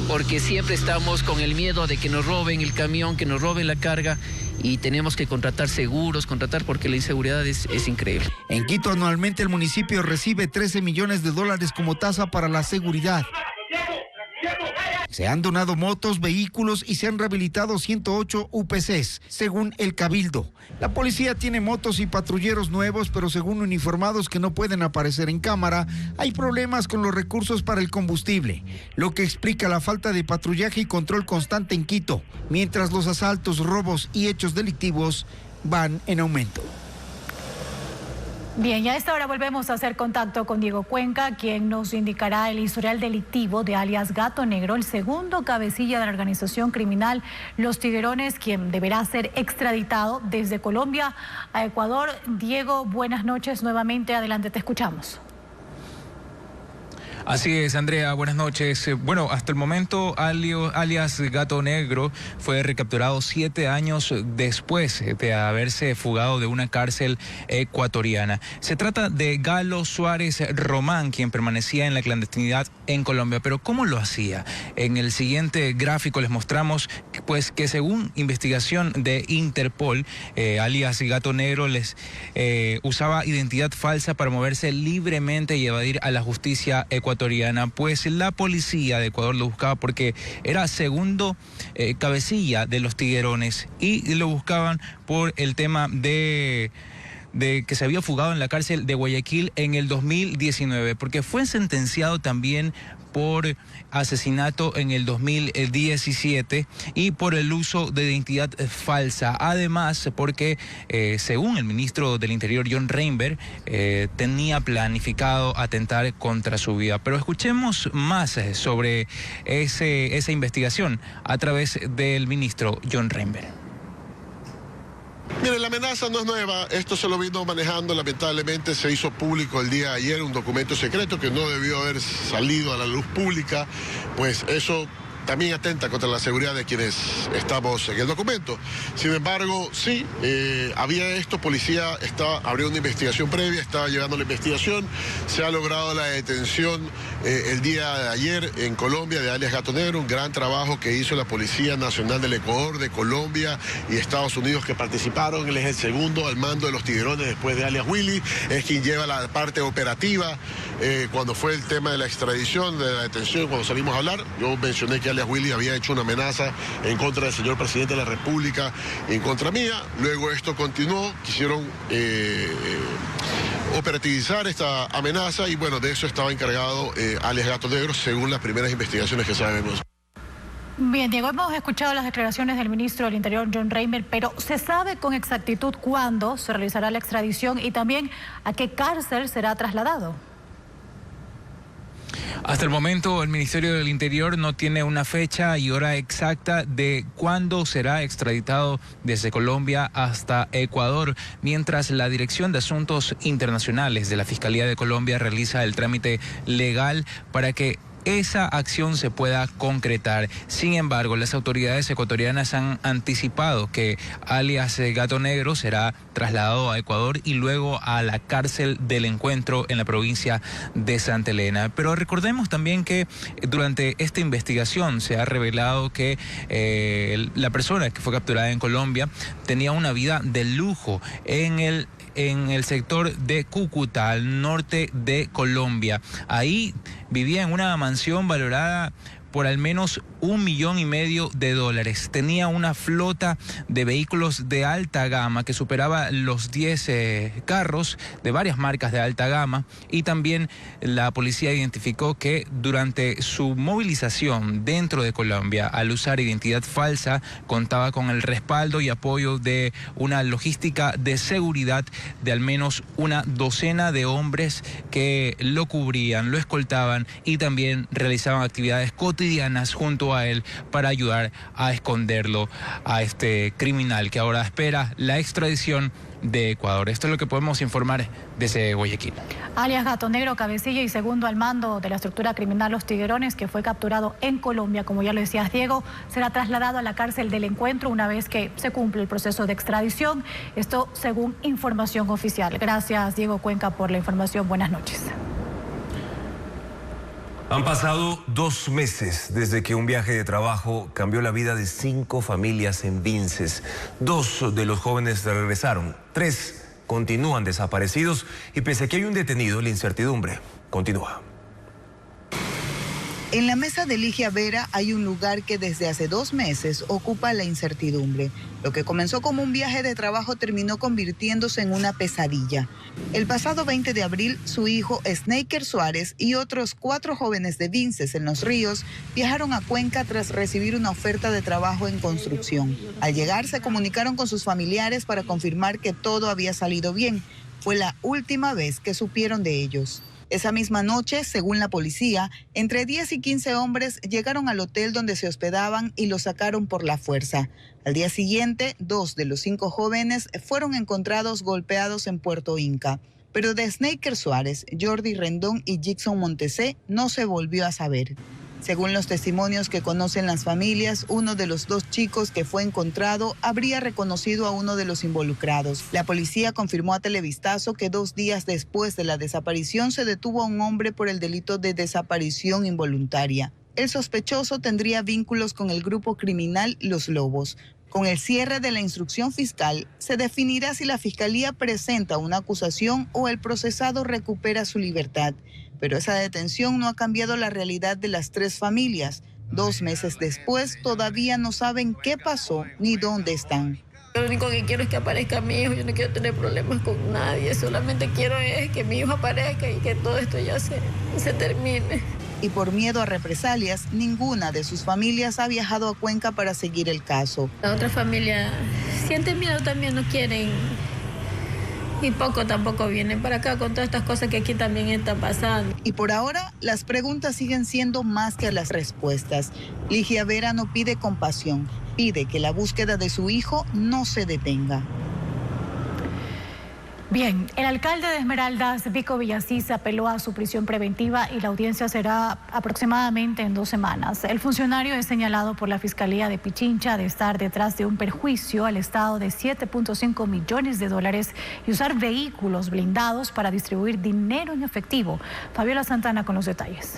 porque siempre estamos con el miedo de que nos roben el camión, que nos roben la carga, y tenemos que contratar seguros, porque la inseguridad es increíble. En Quito anualmente el municipio recibe $13 millones como tasa para la seguridad. Se han donado motos, vehículos y se han rehabilitado 108 UPCs, según el Cabildo. La policía tiene motos y patrulleros nuevos, pero según uniformados que no pueden aparecer en cámara, hay problemas con los recursos para el combustible, lo que explica la falta de patrullaje y control constante en Quito, mientras los asaltos, robos y hechos delictivos van en aumento. Bien, y a esta hora volvemos a hacer contacto con Diego Cuenca, quien nos indicará el historial delictivo de alias Gato Negro, el segundo cabecilla de la organización criminal Los Tiguerones, quien deberá ser extraditado desde Colombia a Ecuador. Diego, buenas noches nuevamente. Adelante, te escuchamos. Así es, Andrea, buenas noches. Bueno, hasta el momento, alias Gato Negro fue recapturado 7 años después de haberse fugado de una cárcel ecuatoriana. Se trata de Galo Suárez Román, quien permanecía en la clandestinidad en Colombia. Pero ¿cómo lo hacía? En el siguiente gráfico les mostramos pues, que según investigación de Interpol, alias Gato Negro usaba identidad falsa para moverse libremente y evadir a la justicia ecuatoriana. Pues la policía de Ecuador lo buscaba porque era segundo cabecilla de los Tiguerones y lo buscaban por el tema de que se había fugado en la cárcel de Guayaquil en el 2019, porque fue sentenciado también por asesinato en el 2017 y por el uso de identidad falsa. Además, porque según el ministro del Interior, John Reinberg, tenía planificado atentar contra su vida. Pero escuchemos más sobre esa investigación a través del ministro John Reinberg. Mire, la amenaza no es nueva, esto se lo vino manejando, lamentablemente se hizo público el día de ayer un documento secreto que no debió haber salido a la luz pública, pues eso también atenta contra la seguridad de quienes estamos en el documento. Sin embargo, sí, había esto, policía abrió una investigación previa, estaba llevando la investigación, se ha logrado la detención el día de ayer en Colombia de alias Gato Negro, un gran trabajo que hizo la Policía Nacional del Ecuador, de Colombia y Estados Unidos que participaron. Él es el segundo al mando de los Tiguerones después de alias Willy, es quien lleva la parte operativa. Cuando fue el tema de la extradición, de la detención, cuando salimos a hablar, yo mencioné que alias Willy había hecho una amenaza en contra del señor presidente de la República y en contra mía. Luego esto continuó, quisieron operativizar esta amenaza y bueno, de eso estaba encargado alias Gato Negro, según las primeras investigaciones que sabemos. Bien, Diego, hemos escuchado las declaraciones del ministro del Interior, John Reinberg, pero ¿se sabe con exactitud cuándo se realizará la extradición y también a qué cárcel será trasladado? Hasta el momento, el Ministerio del Interior no tiene una fecha y hora exacta de cuándo será extraditado desde Colombia hasta Ecuador, mientras la Dirección de Asuntos Internacionales de la Fiscalía de Colombia realiza el trámite legal para que esa acción se pueda concretar. Sin embargo, las autoridades ecuatorianas han anticipado que alias Gato Negro será trasladado a Ecuador y luego a la cárcel del Encuentro en la provincia de Santa Elena. Pero recordemos también que durante esta investigación se ha revelado que la persona que fue capturada en Colombia tenía una vida de lujo en el sector de Cúcuta, al norte de Colombia. Ahí vivía en una mansión valorada por al menos $1,5 millones. Tenía una flota de vehículos de alta gama que superaba los 10 carros de varias marcas de alta gama, y también la policía identificó que durante su movilización dentro de Colombia, al usar identidad falsa, contaba con el respaldo y apoyo de una logística de seguridad de al menos una docena de hombres que lo cubrían, lo escoltaban y también realizaban actividades cotidianas junto a él para ayudar a esconderlo a este criminal que ahora espera la extradición de Ecuador. Esto es lo que podemos informar desde Guayaquil. Alias Gato Negro, cabecilla y segundo al mando de la estructura criminal Los Tiguerones, que fue capturado en Colombia, como ya lo decías, Diego, será trasladado a la cárcel del Encuentro una vez que se cumple el proceso de extradición. Esto según información oficial. Gracias, Diego Cuenca, por la información. Buenas noches. Han pasado 2 meses desde que un viaje de trabajo cambió la vida de 5 familias en Vinces. 2 de los jóvenes regresaron, 3 continúan desaparecidos y pese a que hay un detenido, la incertidumbre continúa. En la mesa de Ligia Vera hay un lugar que desde hace 2 meses ocupa la incertidumbre. Lo que comenzó como un viaje de trabajo terminó convirtiéndose en una pesadilla. El pasado 20 de abril, su hijo Snaker Suárez y otros 4 jóvenes de Vinces en Los Ríos viajaron a Cuenca tras recibir una oferta de trabajo en construcción. Al llegar se comunicaron con sus familiares para confirmar que todo había salido bien. Fue la última vez que supieron de ellos. Esa misma noche, según la policía, entre 10 y 15 hombres llegaron al hotel donde se hospedaban y los sacaron por la fuerza. Al día siguiente, 2 de los 5 jóvenes fueron encontrados golpeados en Puerto Inca. Pero de Snaker Suárez, Jordi Rendón y Jackson Montesé no se volvió a saber. Según los testimonios que conocen las familias, uno de los 2 chicos que fue encontrado habría reconocido a uno de los involucrados. La policía confirmó a Televistazo que 2 días después de la desaparición se detuvo a un hombre por el delito de desaparición involuntaria. El sospechoso tendría vínculos con el grupo criminal Los Lobos. Con el cierre de la instrucción fiscal, se definirá si la Fiscalía presenta una acusación o el procesado recupera su libertad. Pero esa detención no ha cambiado la realidad de las 3 familias. 2 meses después, todavía no saben qué pasó ni dónde están. Lo único que quiero es que aparezca mi hijo. Yo no quiero tener problemas con nadie. Solamente quiero es que mi hijo aparezca y que todo esto ya se termine. Y por miedo a represalias, ninguna de sus familias ha viajado a Cuenca para seguir el caso. La otra familia siente miedo también, no quieren. Y poco tampoco vienen para acá con todas estas cosas que aquí también están pasando. Y por ahora, las preguntas siguen siendo más que las respuestas. Ligia Vera no pide compasión, pide que la búsqueda de su hijo no se detenga. Bien, el alcalde de Esmeraldas, Vico Villasís, apeló a su prisión preventiva y la audiencia será aproximadamente en 2 semanas. El funcionario es señalado por la Fiscalía de Pichincha de estar detrás de un perjuicio al Estado de $7.5 millones y usar vehículos blindados para distribuir dinero en efectivo. Fabiola Santana con los detalles.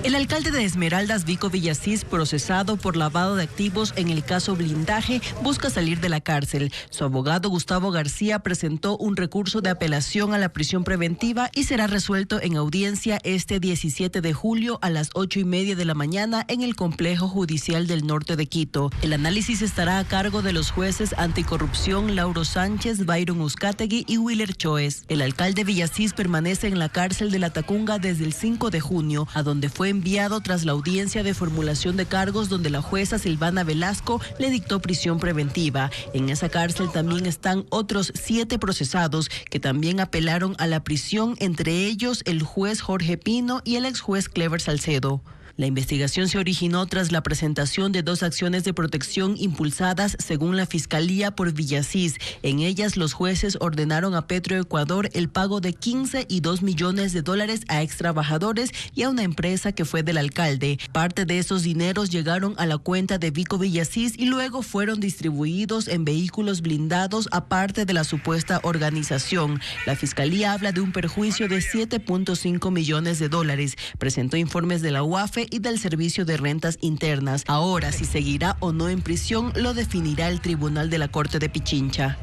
El alcalde de Esmeraldas, Vico Villasís, procesado por lavado de activos en el caso Blindaje, busca salir de la cárcel. Su abogado, Gustavo García, presentó un recurso de apelación a la prisión preventiva y será resuelto en audiencia este 17 de julio a las 8:30 de la mañana en el Complejo Judicial del Norte de Quito. El análisis estará a cargo de los jueces anticorrupción Lauro Sánchez, Byron Uzcategui y Willer Choes. El alcalde Villasís permanece en la cárcel de La Tacunga desde el 5 de junio, a donde fue enviado tras la audiencia de formulación de cargos donde la jueza Silvana Velasco le dictó prisión preventiva. En esa cárcel también están otros 7 procesados que también apelaron a la prisión, entre ellos el juez Jorge Pino y el ex juez Clever Salcedo. La investigación se originó tras la presentación de 2 acciones de protección impulsadas según la Fiscalía por Villasís. En ellas, los jueces ordenaron a Petroecuador el pago de 15 y 2 millones de dólares a ex trabajadores y a una empresa que fue del alcalde. Parte de esos dineros llegaron a la cuenta de Vico Villasís y luego fueron distribuidos en vehículos blindados aparte de la supuesta organización. La Fiscalía habla de un perjuicio de 7.5 millones de dólares. Presentó informes de la UAFE y del Servicio de Rentas Internas. Ahora, si seguirá o no en prisión, lo definirá el Tribunal de la Corte de Pichincha.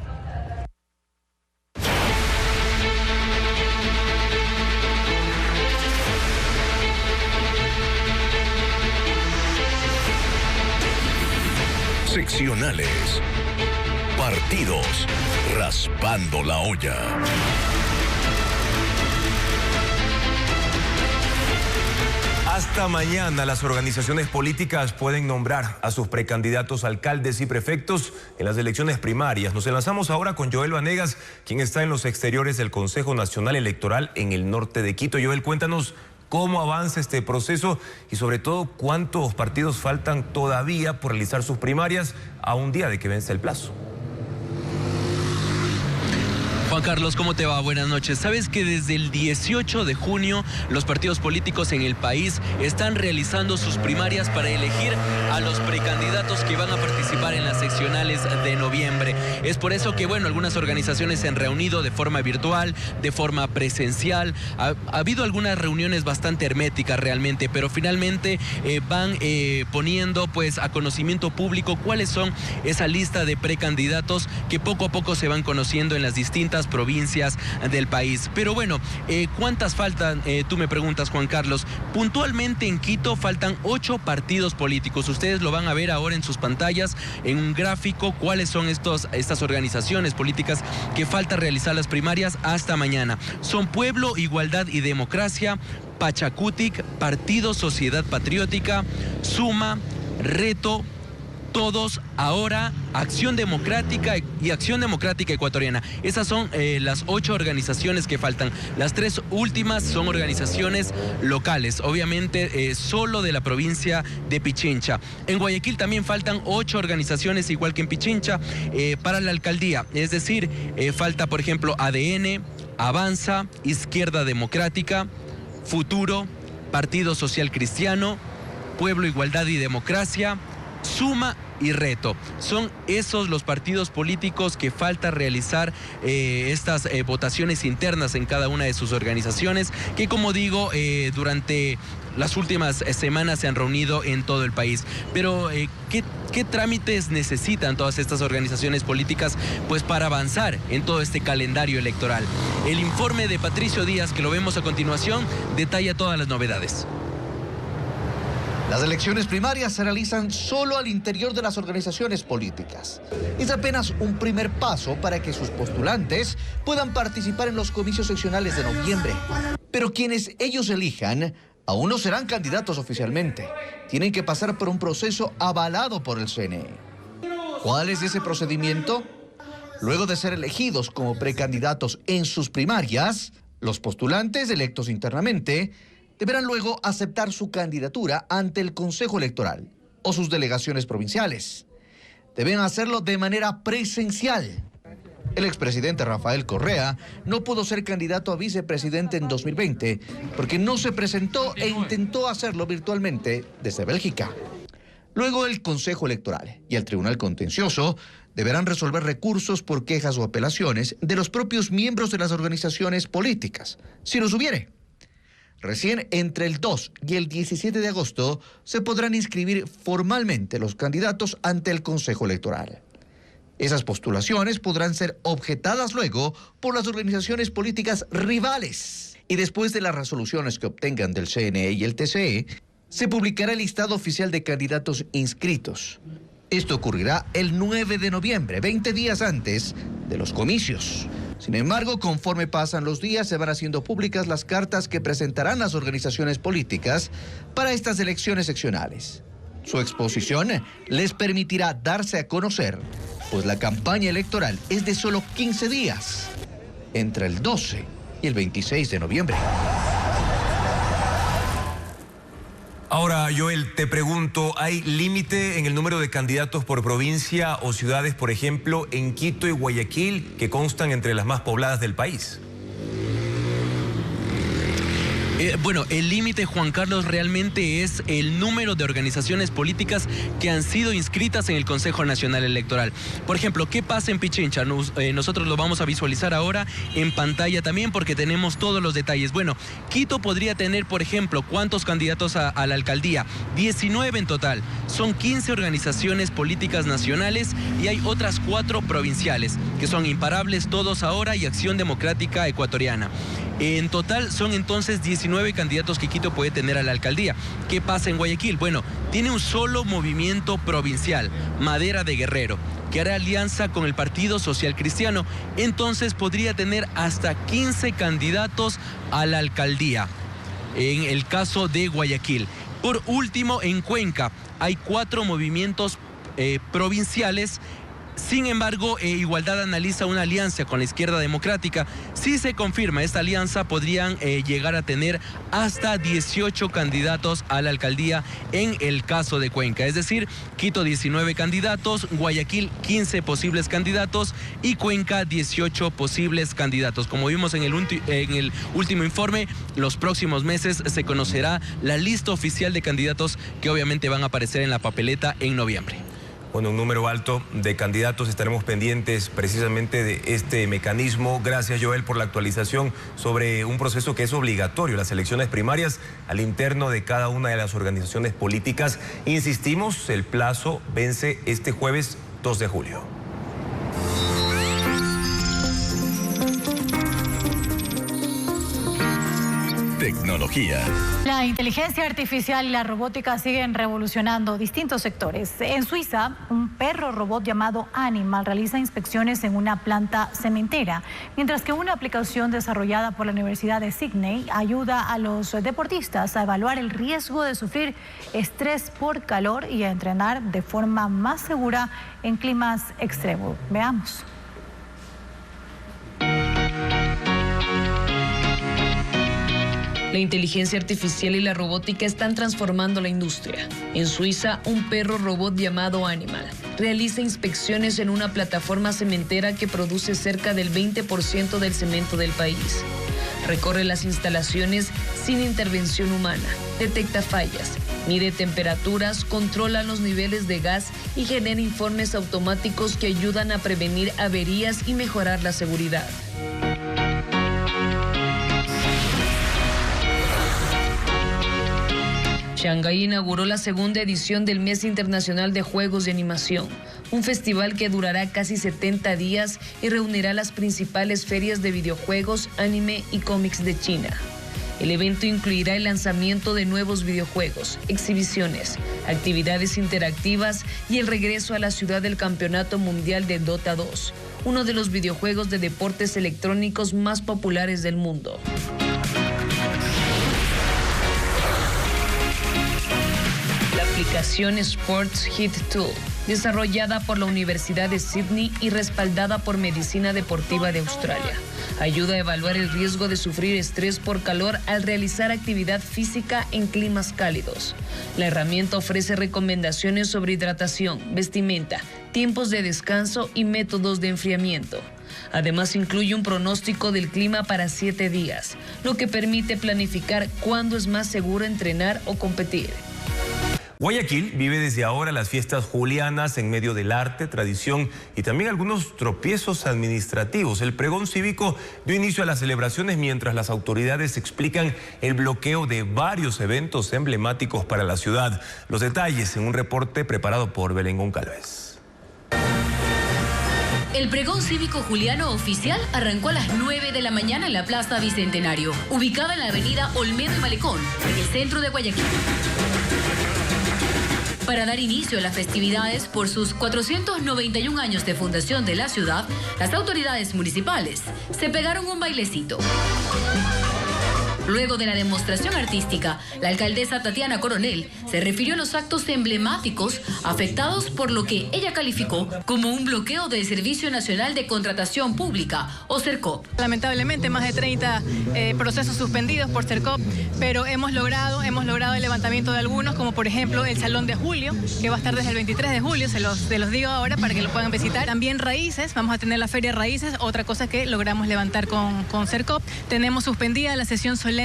Seccionales. Partidos. Raspando la olla. Hasta mañana las organizaciones políticas pueden nombrar a sus precandidatos alcaldes y prefectos en las elecciones primarias. Nos enlazamos ahora con Joel Vanegas, quien está en los exteriores del Consejo Nacional Electoral en el norte de Quito. Joel, cuéntanos cómo avanza este proceso y sobre todo cuántos partidos faltan todavía por realizar sus primarias a un día de que vence el plazo. Juan Carlos, ¿cómo te va? Buenas noches. Sabes que desde el 18 de junio los partidos políticos en el país están realizando sus primarias para elegir a los precandidatos que van a participar en las seccionales de noviembre. Es por eso que, bueno, algunas organizaciones se han reunido de forma virtual, de forma presencial. Ha habido algunas reuniones bastante herméticas realmente, pero finalmente van poniendo pues a conocimiento público cuáles son esa lista de precandidatos que poco a poco se van conociendo en las distintas provincias del país. Pero bueno, ¿cuántas faltan? Tú me preguntas, Juan Carlos. Puntualmente en Quito faltan 8 partidos políticos. Ustedes lo van a ver ahora en sus pantallas, en un gráfico, cuáles son estas organizaciones políticas que falta realizar las primarias hasta mañana. Son Pueblo, Igualdad y Democracia, Pachacutic, Partido Sociedad Patriótica, Suma, Reto, Todos, Ahora, Acción Democrática y Acción Democrática Ecuatoriana. Esas son las 8 organizaciones que faltan. Las 3 últimas son organizaciones locales, obviamente solo de la provincia de Pichincha. En Guayaquil también faltan 8 organizaciones, igual que en Pichincha, para la alcaldía. Es decir, falta, por ejemplo, ADN, Avanza, Izquierda Democrática, Futuro, Partido Social Cristiano, Pueblo, Igualdad y Democracia, Suma y Reto. Son esos los partidos políticos que falta realizar estas votaciones internas en cada una de sus organizaciones, que, como digo, durante las últimas semanas se han reunido en todo el país. Pero ¿qué trámites necesitan todas estas organizaciones políticas pues para avanzar en todo este calendario electoral? El informe de Patricio Díaz, que lo vemos a continuación, detalla todas las novedades. Las elecciones primarias se realizan solo al interior de las organizaciones políticas. Es apenas un primer paso para que sus postulantes puedan participar en los comicios seccionales de noviembre. Pero quienes ellos elijan aún no serán candidatos oficialmente. Tienen que pasar por un proceso avalado por el CNE. ¿Cuál es ese procedimiento? Luego de ser elegidos como precandidatos en sus primarias, los postulantes electos internamente deberán luego aceptar su candidatura ante el Consejo Electoral o sus delegaciones provinciales. Deben hacerlo de manera presencial. El expresidente Rafael Correa no pudo ser candidato a vicepresidente en 2020 porque no se presentó e intentó hacerlo virtualmente desde Bélgica. Luego el Consejo Electoral y el Tribunal Contencioso deberán resolver recursos por quejas o apelaciones de los propios miembros de las organizaciones políticas, si los hubiere. Recién entre el 2 y el 17 de agosto se podrán inscribir formalmente los candidatos ante el Consejo Electoral. Esas postulaciones podrán ser objetadas luego por las organizaciones políticas rivales. Y después de las resoluciones que obtengan del CNE y el TCE, se publicará el listado oficial de candidatos inscritos. Esto ocurrirá el 9 de noviembre, 20 días antes de los comicios. Sin embargo, conforme pasan los días, se van haciendo públicas las cartas que presentarán las organizaciones políticas para estas elecciones seccionales. Su exposición les permitirá darse a conocer, pues la campaña electoral es de solo 15 días, entre el 12 y el 26 de noviembre. Ahora, Joel, te pregunto, ¿hay límite en el número de candidatos por provincia o ciudades, por ejemplo, en Quito y Guayaquil, que constan entre las más pobladas del país? Bueno, el límite, Juan Carlos, realmente es el número de organizaciones políticas que han sido inscritas en el Consejo Nacional Electoral. Por ejemplo, ¿qué pasa en Pichincha? Nosotros lo vamos a visualizar ahora en pantalla también porque tenemos todos los detalles. Bueno, Quito podría tener, por ejemplo, ¿cuántos candidatos a la alcaldía? 19 en total. Son 15 organizaciones políticas nacionales y hay otras 4 provinciales, que son Imparables Todos Ahora y Acción Democrática Ecuatoriana. En total son entonces 19 candidatos que Quito puede tener a la alcaldía. ¿Qué pasa en Guayaquil? Bueno, tiene un solo movimiento provincial, Madera de Guerrero, que hará alianza con el Partido Social Cristiano. Entonces podría tener hasta 15 candidatos a la alcaldía, en el caso de Guayaquil. Por último, en Cuenca hay 4 movimientos provinciales. Sin embargo, Igualdad analiza una alianza con la Izquierda Democrática. Si se confirma esta alianza, podrían llegar a tener hasta 18 candidatos a la alcaldía en el caso de Cuenca. Es decir, Quito 19 candidatos, Guayaquil 15 posibles candidatos y Cuenca 18 posibles candidatos. Como vimos en el último informe, los próximos meses se conocerá la lista oficial de candidatos que obviamente van a aparecer en la papeleta en noviembre. Bueno, un número alto de candidatos. Estaremos pendientes precisamente de este mecanismo. Gracias, Joel, por la actualización sobre un proceso que es obligatorio, las elecciones primarias al interno de cada una de las organizaciones políticas. Insistimos, el plazo vence este jueves 2 de julio. Tecnología. La inteligencia artificial y la robótica siguen revolucionando distintos sectores. En Suiza, un perro robot llamado Animal realiza inspecciones en una planta cementera, mientras que una aplicación desarrollada por la Universidad de Sydney ayuda a los deportistas a evaluar el riesgo de sufrir estrés por calor y a entrenar de forma más segura en climas extremos. Veamos. La inteligencia artificial y la robótica están transformando la industria. En Suiza, un perro robot llamado Animal realiza inspecciones en una plataforma cementera que produce cerca del 20% del cemento del país. Recorre las instalaciones sin intervención humana, detecta fallas, mide temperaturas, controla los niveles de gas y genera informes automáticos que ayudan a prevenir averías y mejorar la seguridad. Shanghái inauguró la segunda edición del Mes Internacional de Juegos de Animación, un festival que durará casi 70 días y reunirá las principales ferias de videojuegos, anime y cómics de China. El evento incluirá el lanzamiento de nuevos videojuegos, exhibiciones, actividades interactivas y el regreso a la ciudad del Campeonato Mundial de Dota 2, uno de los videojuegos de deportes electrónicos más populares del mundo. La aplicación Sports Hit Tool, desarrollada por la Universidad de Sydney y respaldada por Medicina Deportiva de Australia, ayuda a evaluar el riesgo de sufrir estrés por calor al realizar actividad física en climas cálidos. La herramienta ofrece recomendaciones sobre hidratación, vestimenta, tiempos de descanso y métodos de enfriamiento. Además, incluye un pronóstico del clima para 7 días, lo que permite planificar cuándo es más seguro entrenar o competir. Guayaquil vive desde ahora las fiestas julianas en medio del arte, tradición y también algunos tropiezos administrativos. El pregón cívico dio inicio a las celebraciones mientras las autoridades explican el bloqueo de varios eventos emblemáticos para la ciudad. Los detalles en un reporte preparado por Belén Goncalves. El pregón cívico juliano oficial arrancó a las 9 de la mañana en la Plaza Bicentenario, ubicada en la avenida Olmedo y Malecón, en el centro de Guayaquil. Para dar inicio a las festividades por sus 491 años de fundación de la ciudad, las autoridades municipales se pegaron un bailecito. Luego de la demostración artística, la alcaldesa Tatiana Coronel se refirió a los actos emblemáticos afectados por lo que ella calificó como un bloqueo del Servicio Nacional de Contratación Pública, o SERCOP. Lamentablemente, más de 30 procesos suspendidos por SERCOP, pero hemos logrado el levantamiento de algunos, como por ejemplo el Salón de Julio, que va a estar desde el 23 de julio, se los digo ahora para que lo puedan visitar. También Raíces, vamos a tener la Feria Raíces, otra cosa que logramos levantar con SERCOP. Tenemos suspendida la sesión solemne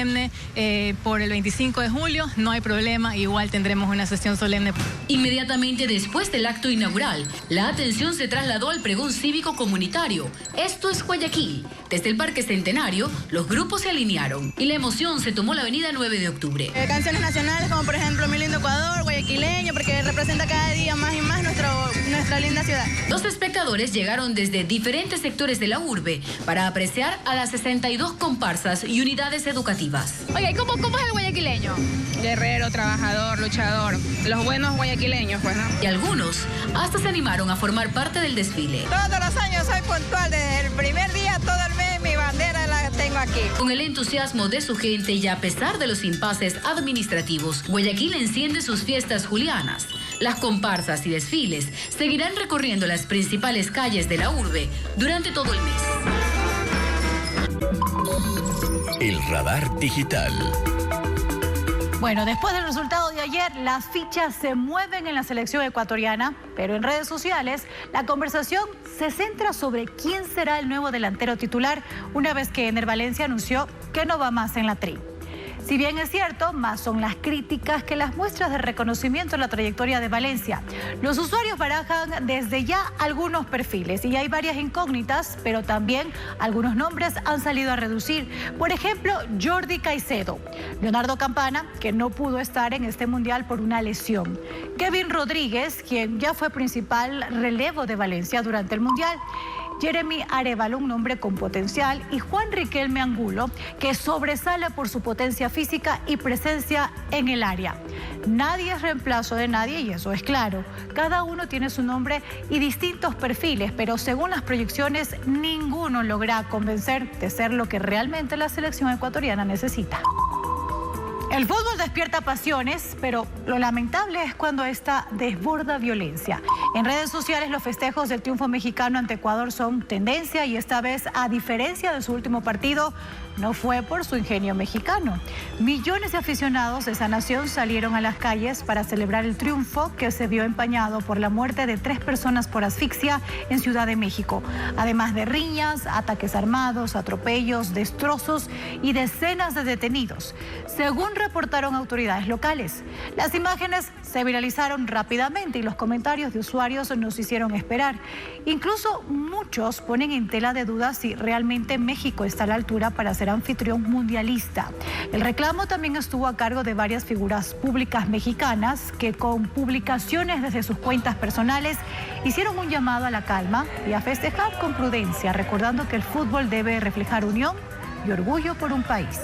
por el 25 de julio, no hay problema, igual tendremos una sesión solemne. Inmediatamente después del acto inaugural, la atención se trasladó al pregón cívico comunitario. Esto es Guayaquil. Desde el Parque Centenario, los grupos se alinearon y la emoción se tomó la avenida 9 de octubre. Canciones nacionales como por ejemplo Mi Lindo Ecuador, Guayaquileño, porque representa cada día más y más nuestra linda ciudad. Los espectadores llegaron desde diferentes sectores de la urbe para apreciar a las 62 comparsas y unidades educativas. Oye, ¿cómo es el guayaquileño? Guerrero, trabajador, luchador. Los buenos guayaquileños, pues, ¿no? Y algunos hasta se animaron a formar parte del desfile. Todos los años soy puntual, desde el primer día, todo el mes, mi bandera la tengo aquí. Con el entusiasmo de su gente y a pesar de los impases administrativos, Guayaquil enciende sus fiestas julianas. Las comparsas y desfiles seguirán recorriendo las principales calles de la urbe durante todo el mes. El radar digital. Bueno, después del resultado de ayer, las fichas se mueven en la selección ecuatoriana, pero en redes sociales la conversación se centra sobre quién será el nuevo delantero titular una vez que Ener Valencia anunció que no va más en la tri. Si bien es cierto, más son las críticas que las muestras de reconocimiento en la trayectoria de Valencia. Los usuarios barajan desde ya algunos perfiles y hay varias incógnitas, pero también algunos nombres han salido a reducir. Por ejemplo, Jordi Caicedo, Leonardo Campana, que no pudo estar en este mundial por una lesión, Kevin Rodríguez, quien ya fue principal relevo de Valencia durante el mundial, Jeremy Arevalo, un nombre con potencial, y Juan Riquelme Angulo, que sobresale por su potencia física y presencia en el área. Nadie es reemplazo de nadie y eso es claro. Cada uno tiene su nombre y distintos perfiles, pero según las proyecciones, ninguno logra convencer de ser lo que realmente la selección ecuatoriana necesita. El fútbol despierta pasiones, pero lo lamentable es cuando esta desborda violencia. En redes sociales los festejos del triunfo mexicano ante Ecuador son tendencia y esta vez, a diferencia de su último partido, no fue por su ingenio mexicano. Millones de aficionados de esa nación salieron a las calles para celebrar el triunfo que se vio empañado por la muerte de 3 personas por asfixia en Ciudad de México, además de riñas, ataques armados, atropellos, destrozos y decenas de detenidos, según reportaron autoridades locales. Las imágenes se viralizaron rápidamente y los comentarios de usuarios nos hicieron esperar. Incluso muchos ponen en tela de duda si realmente México está a la altura para ser anfitrión mundialista. El reclamo también estuvo a cargo de varias figuras públicas mexicanas que con publicaciones desde sus cuentas personales hicieron un llamado a la calma y a festejar con prudencia, recordando que el fútbol debe reflejar unión y orgullo por un país.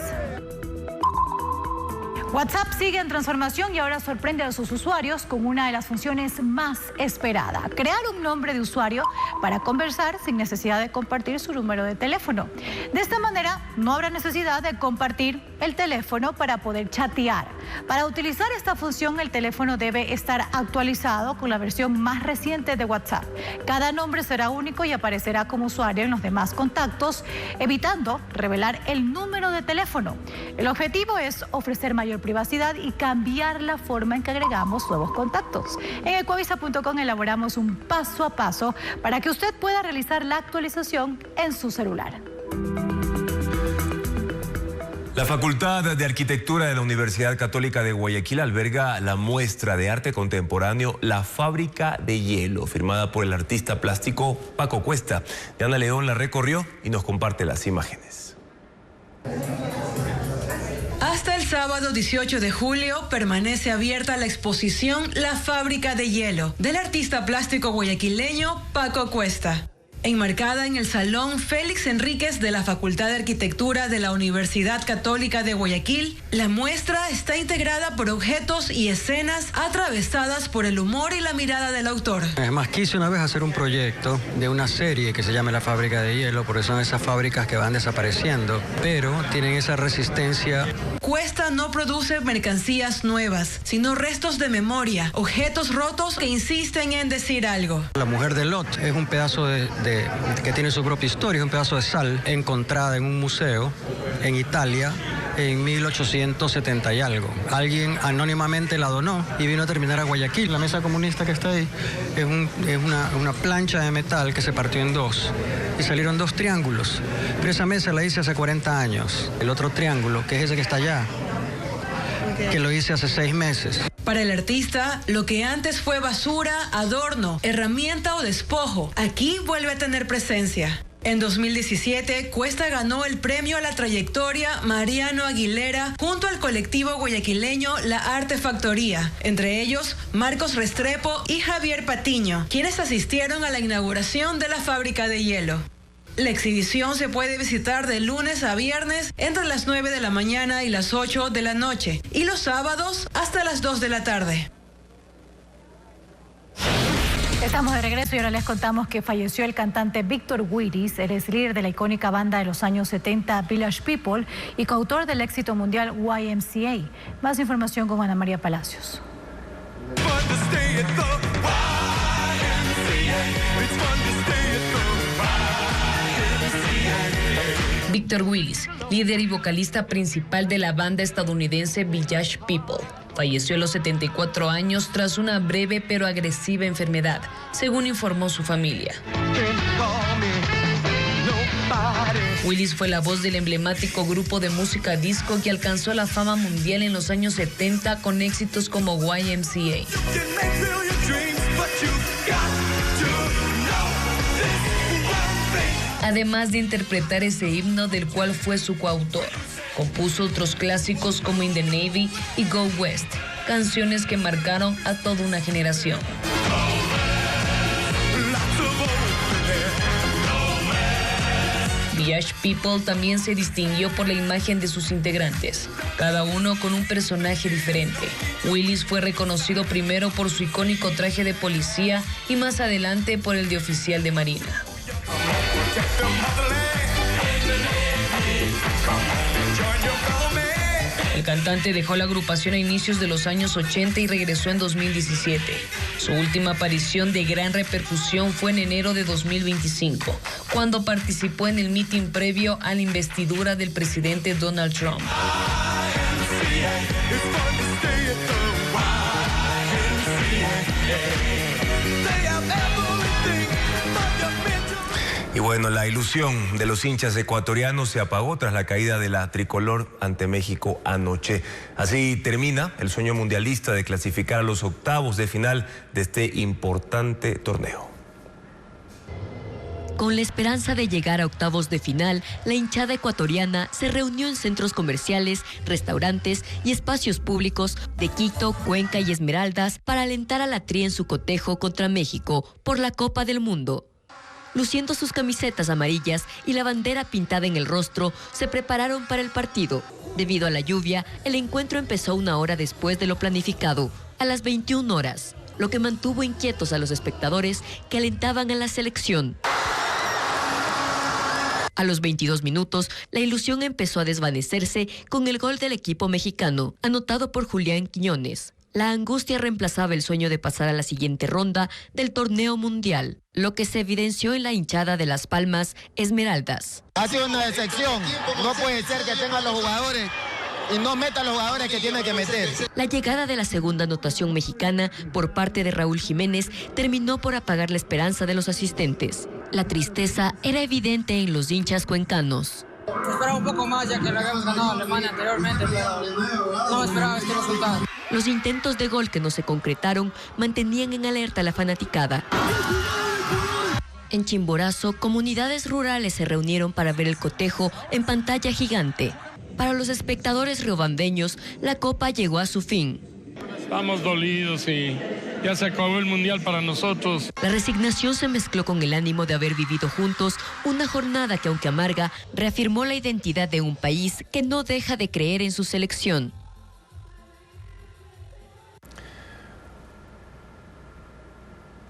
WhatsApp sigue en transformación y ahora sorprende a sus usuarios con una de las funciones más esperadas: crear un nombre de usuario para conversar sin necesidad de compartir su número de teléfono. De esta manera, no habrá necesidad de compartir el teléfono para poder chatear. Para utilizar esta función, el teléfono debe estar actualizado con la versión más reciente de WhatsApp. Cada nombre será único y aparecerá como usuario en los demás contactos, evitando revelar el número de teléfono. El objetivo es ofrecer mayor privacidad y cambiar la forma en que agregamos nuevos contactos. En ecuavisa.com elaboramos un paso a paso para que usted pueda realizar la actualización en su celular. La Facultad de Arquitectura de la Universidad Católica de Guayaquil alberga la muestra de arte contemporáneo La Fábrica de Hielo, firmada por el artista plástico Paco Cuesta. Diana León la recorrió y nos comparte las imágenes. Hasta el sábado 18 de julio permanece abierta la exposición La Fábrica de Hielo del artista plástico guayaquileño Paco Cuesta. Enmarcada en el Salón Félix Enríquez de la Facultad de Arquitectura de la Universidad Católica de Guayaquil, la muestra está integrada por objetos y escenas atravesadas por el humor y la mirada del autor. Es más, quise una vez hacer un proyecto de una serie que se llama La Fábrica de Hielo, porque son esas fábricas que van desapareciendo, pero tienen esa resistencia. Cuesta no produce mercancías nuevas, sino restos de memoria, objetos rotos que insisten en decir algo. La mujer de Lot es un pedazo que tiene su propia historia, es un pedazo de sal encontrada en un museo en Italia en 1870 y algo. Alguien anónimamente la donó y vino a terminar a Guayaquil. La mesa comunista que está ahí es una plancha de metal que se partió en dos y salieron dos triángulos. Pero esa mesa la hice hace 40 años. El otro triángulo, que es ese que está allá, que lo hice hace 6 meses. Para el artista, lo que antes fue basura, adorno, herramienta o despojo, aquí vuelve a tener presencia. En 2017, Cuesta ganó el premio a la trayectoria Mariano Aguilera junto al colectivo guayaquileño La Artefactoría, entre ellos Marcos Restrepo y Javier Patiño, quienes asistieron a la inauguración de la fábrica de hielo. La exhibición se puede visitar de lunes a viernes entre las 9 de la mañana y las 8 de la noche y los sábados hasta las 2 de la tarde. Estamos de regreso y ahora les contamos que falleció el cantante Víctor Willis, el ex líder de la icónica banda de los años 70 Village People y coautor del éxito mundial YMCA. Más información con Ana María Palacios. Víctor Willis, líder y vocalista principal de la banda estadounidense Village People, falleció a los 74 años tras una breve pero agresiva enfermedad, según informó su familia. Willis fue la voz del emblemático grupo de música disco que alcanzó la fama mundial en los años 70 con éxitos como YMCA. Además de interpretar ese himno del cual fue su coautor, compuso otros clásicos como In the Navy y Go West, canciones que marcaron a toda una generación. Village People también se distinguió por la imagen de sus integrantes, cada uno con un personaje diferente. Willis fue reconocido primero por su icónico traje de policía y más adelante por el de oficial de marina. El cantante dejó la agrupación a inicios de los años 80 y regresó en 2017. Su última aparición de gran repercusión fue en enero de 2025, cuando participó en el mitin previo a la investidura del presidente Donald Trump. Y bueno, la ilusión de los hinchas ecuatorianos se apagó tras la caída de la tricolor ante México anoche. Así termina el sueño mundialista de clasificar a los octavos de final de este importante torneo. Con la esperanza de llegar a octavos de final, la hinchada ecuatoriana se reunió en centros comerciales, restaurantes y espacios públicos de Quito, Cuenca y Esmeraldas para alentar a la Tri en su cotejo contra México por la Copa del Mundo. Luciendo sus camisetas amarillas y la bandera pintada en el rostro, se prepararon para el partido. Debido a la lluvia, el encuentro empezó 1 hora después de lo planificado, a las 21 horas, lo que mantuvo inquietos a los espectadores que alentaban a la selección. A los 22 minutos, la ilusión empezó a desvanecerse con el gol del equipo mexicano, anotado por Julián Quiñones. La angustia reemplazaba el sueño de pasar a la siguiente ronda del torneo mundial, lo que se evidenció en la hinchada de Las Palmas Esmeraldas. Ha sido una decepción. No puede ser que tengan los jugadores y no metan los jugadores que tienen que meter. La llegada de la segunda anotación mexicana por parte de Raúl Jiménez terminó por apagar la esperanza de los asistentes. La tristeza era evidente en los hinchas cuencanos. Esperaba un poco más ya que le habíamos ganado a Alemania anteriormente, pero no esperaba este resultado. Los intentos de gol que no se concretaron mantenían en alerta a la fanaticada. En Chimborazo, comunidades rurales se reunieron para ver el cotejo en pantalla gigante. Para los espectadores riobambeños, la Copa llegó a su fin. Estamos dolidos y ya se acabó el Mundial para nosotros. La resignación se mezcló con el ánimo de haber vivido juntos una jornada que, aunque amarga, reafirmó la identidad de un país que no deja de creer en su selección.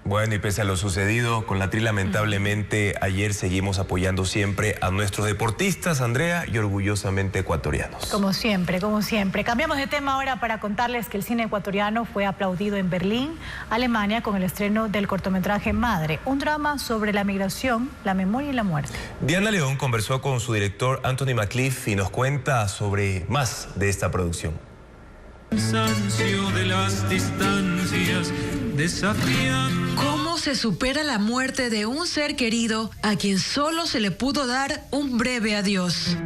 Bueno, y pese a lo sucedido con la Tri, lamentablemente ayer seguimos apoyando siempre a nuestros deportistas, Andrea, y orgullosamente ecuatorianos. Como siempre, como siempre. Cambiamos de tema ahora para contarles que el cine ecuatoriano fue aplaudido en Berlín, Alemania, con el estreno del cortometraje Madre, un drama sobre la migración, la memoria y la muerte. Diana León conversó con su director Anthony McLeaf y nos cuenta sobre más de esta producción. Cansancio de las distancias desafiando. ¿Cómo se supera la muerte de un ser querido a quien solo se le pudo dar un breve adiós?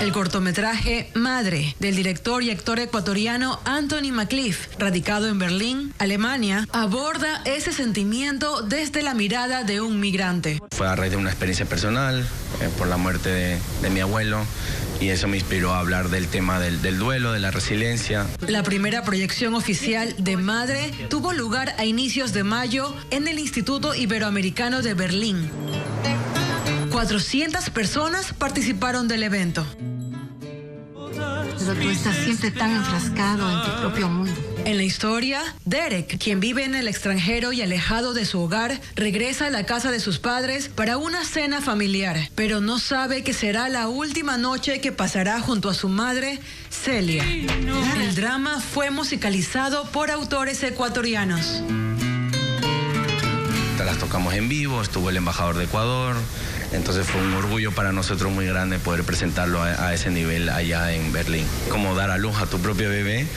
El cortometraje Madre, del director y actor ecuatoriano Anthony McLeaf, radicado en Berlín, Alemania, aborda ese sentimiento desde la mirada de un migrante. Fue a raíz de una experiencia personal, por la muerte de mi abuelo, y eso me inspiró a hablar del tema del duelo, de la resiliencia. La primera proyección oficial de Madre tuvo lugar a inicios de mayo en el Instituto Iberoamericano de Berlín. 400 personas participaron del evento. Pero tú estás siempre tan enfrascado en tu propio mundo. En la historia, Derek, quien vive en el extranjero y alejado de su hogar, regresa a la casa de sus padres para una cena familiar, pero no sabe que será la última noche que pasará junto a su madre, Celia. El drama fue musicalizado por autores ecuatorianos. Las tocamos en vivo, estuvo el embajador de Ecuador, entonces fue un orgullo para nosotros muy grande poder presentarlo a ese nivel allá en Berlín. Como dar a luz a tu propio bebé,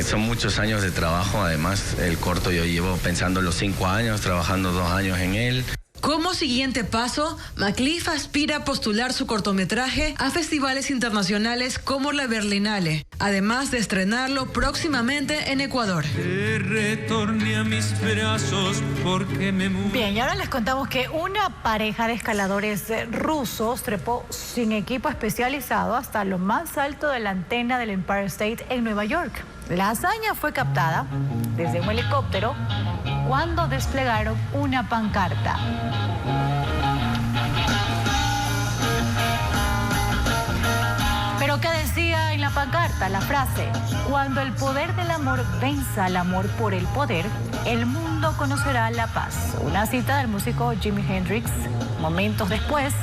son muchos años de trabajo, además el corto yo llevo pensando los 5 años, trabajando 2 años en él. Como siguiente paso, McLeaf aspira a postular su cortometraje a festivales internacionales como la Berlinale, además de estrenarlo próximamente en Ecuador. Te retorne a mis brazos porque me muero. Bien, y ahora les contamos que una pareja de escaladores rusos trepó sin equipo especializado hasta lo más alto de la antena del Empire State en Nueva York. La hazaña fue captada desde un helicóptero cuando desplegaron una pancarta. ¿Pero qué decía en la pancarta? La frase: cuando el poder del amor venza al amor por el poder, el mundo conocerá la paz. Una cita del músico Jimi Hendrix. Momentos después,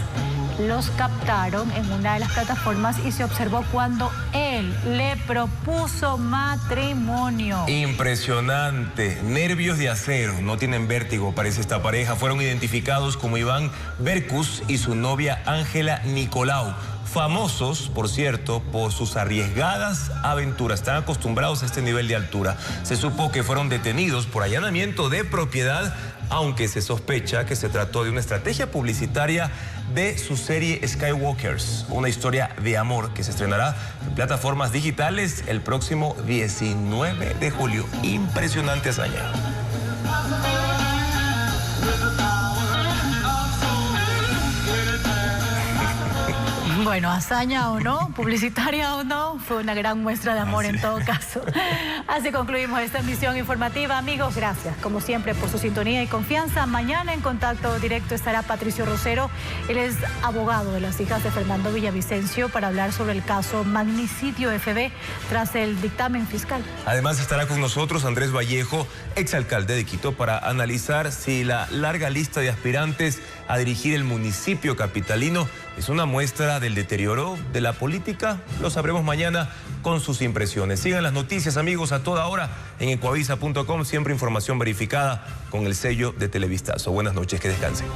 los captaron en una de las plataformas y se observó cuando él le propuso matrimonio. Impresionante, nervios de acero, no tienen vértigo, parece esta pareja. Fueron identificados como Iván Berkus y su novia Ángela Nicolau. Famosos, por cierto, por sus arriesgadas aventuras. Están acostumbrados a este nivel de altura. Se supo que fueron detenidos por allanamiento de propiedad, aunque se sospecha que se trató de una estrategia publicitaria de su serie Skywalkers, una historia de amor que se estrenará en plataformas digitales el próximo 19 de julio. Impresionante hazaña. Bueno, hazaña o no, publicitaria o no, fue una gran muestra de amor en todo caso. Así concluimos esta emisión informativa. Amigos, gracias como siempre por su sintonía y confianza. Mañana en Contacto Directo estará Patricio Rosero. Él es abogado de las hijas de Fernando Villavicencio para hablar sobre el caso Magnicidio FB tras el dictamen fiscal. Además estará con nosotros Andrés Vallejo, exalcalde de Quito, para analizar si la larga lista de aspirantes a dirigir el municipio capitalino es una muestra del deterioro de la política. Lo sabremos mañana con sus impresiones. Sigan las noticias, amigos, a toda hora en ecuavisa.com. Siempre información verificada con el sello de Televistazo. Buenas noches, que descansen.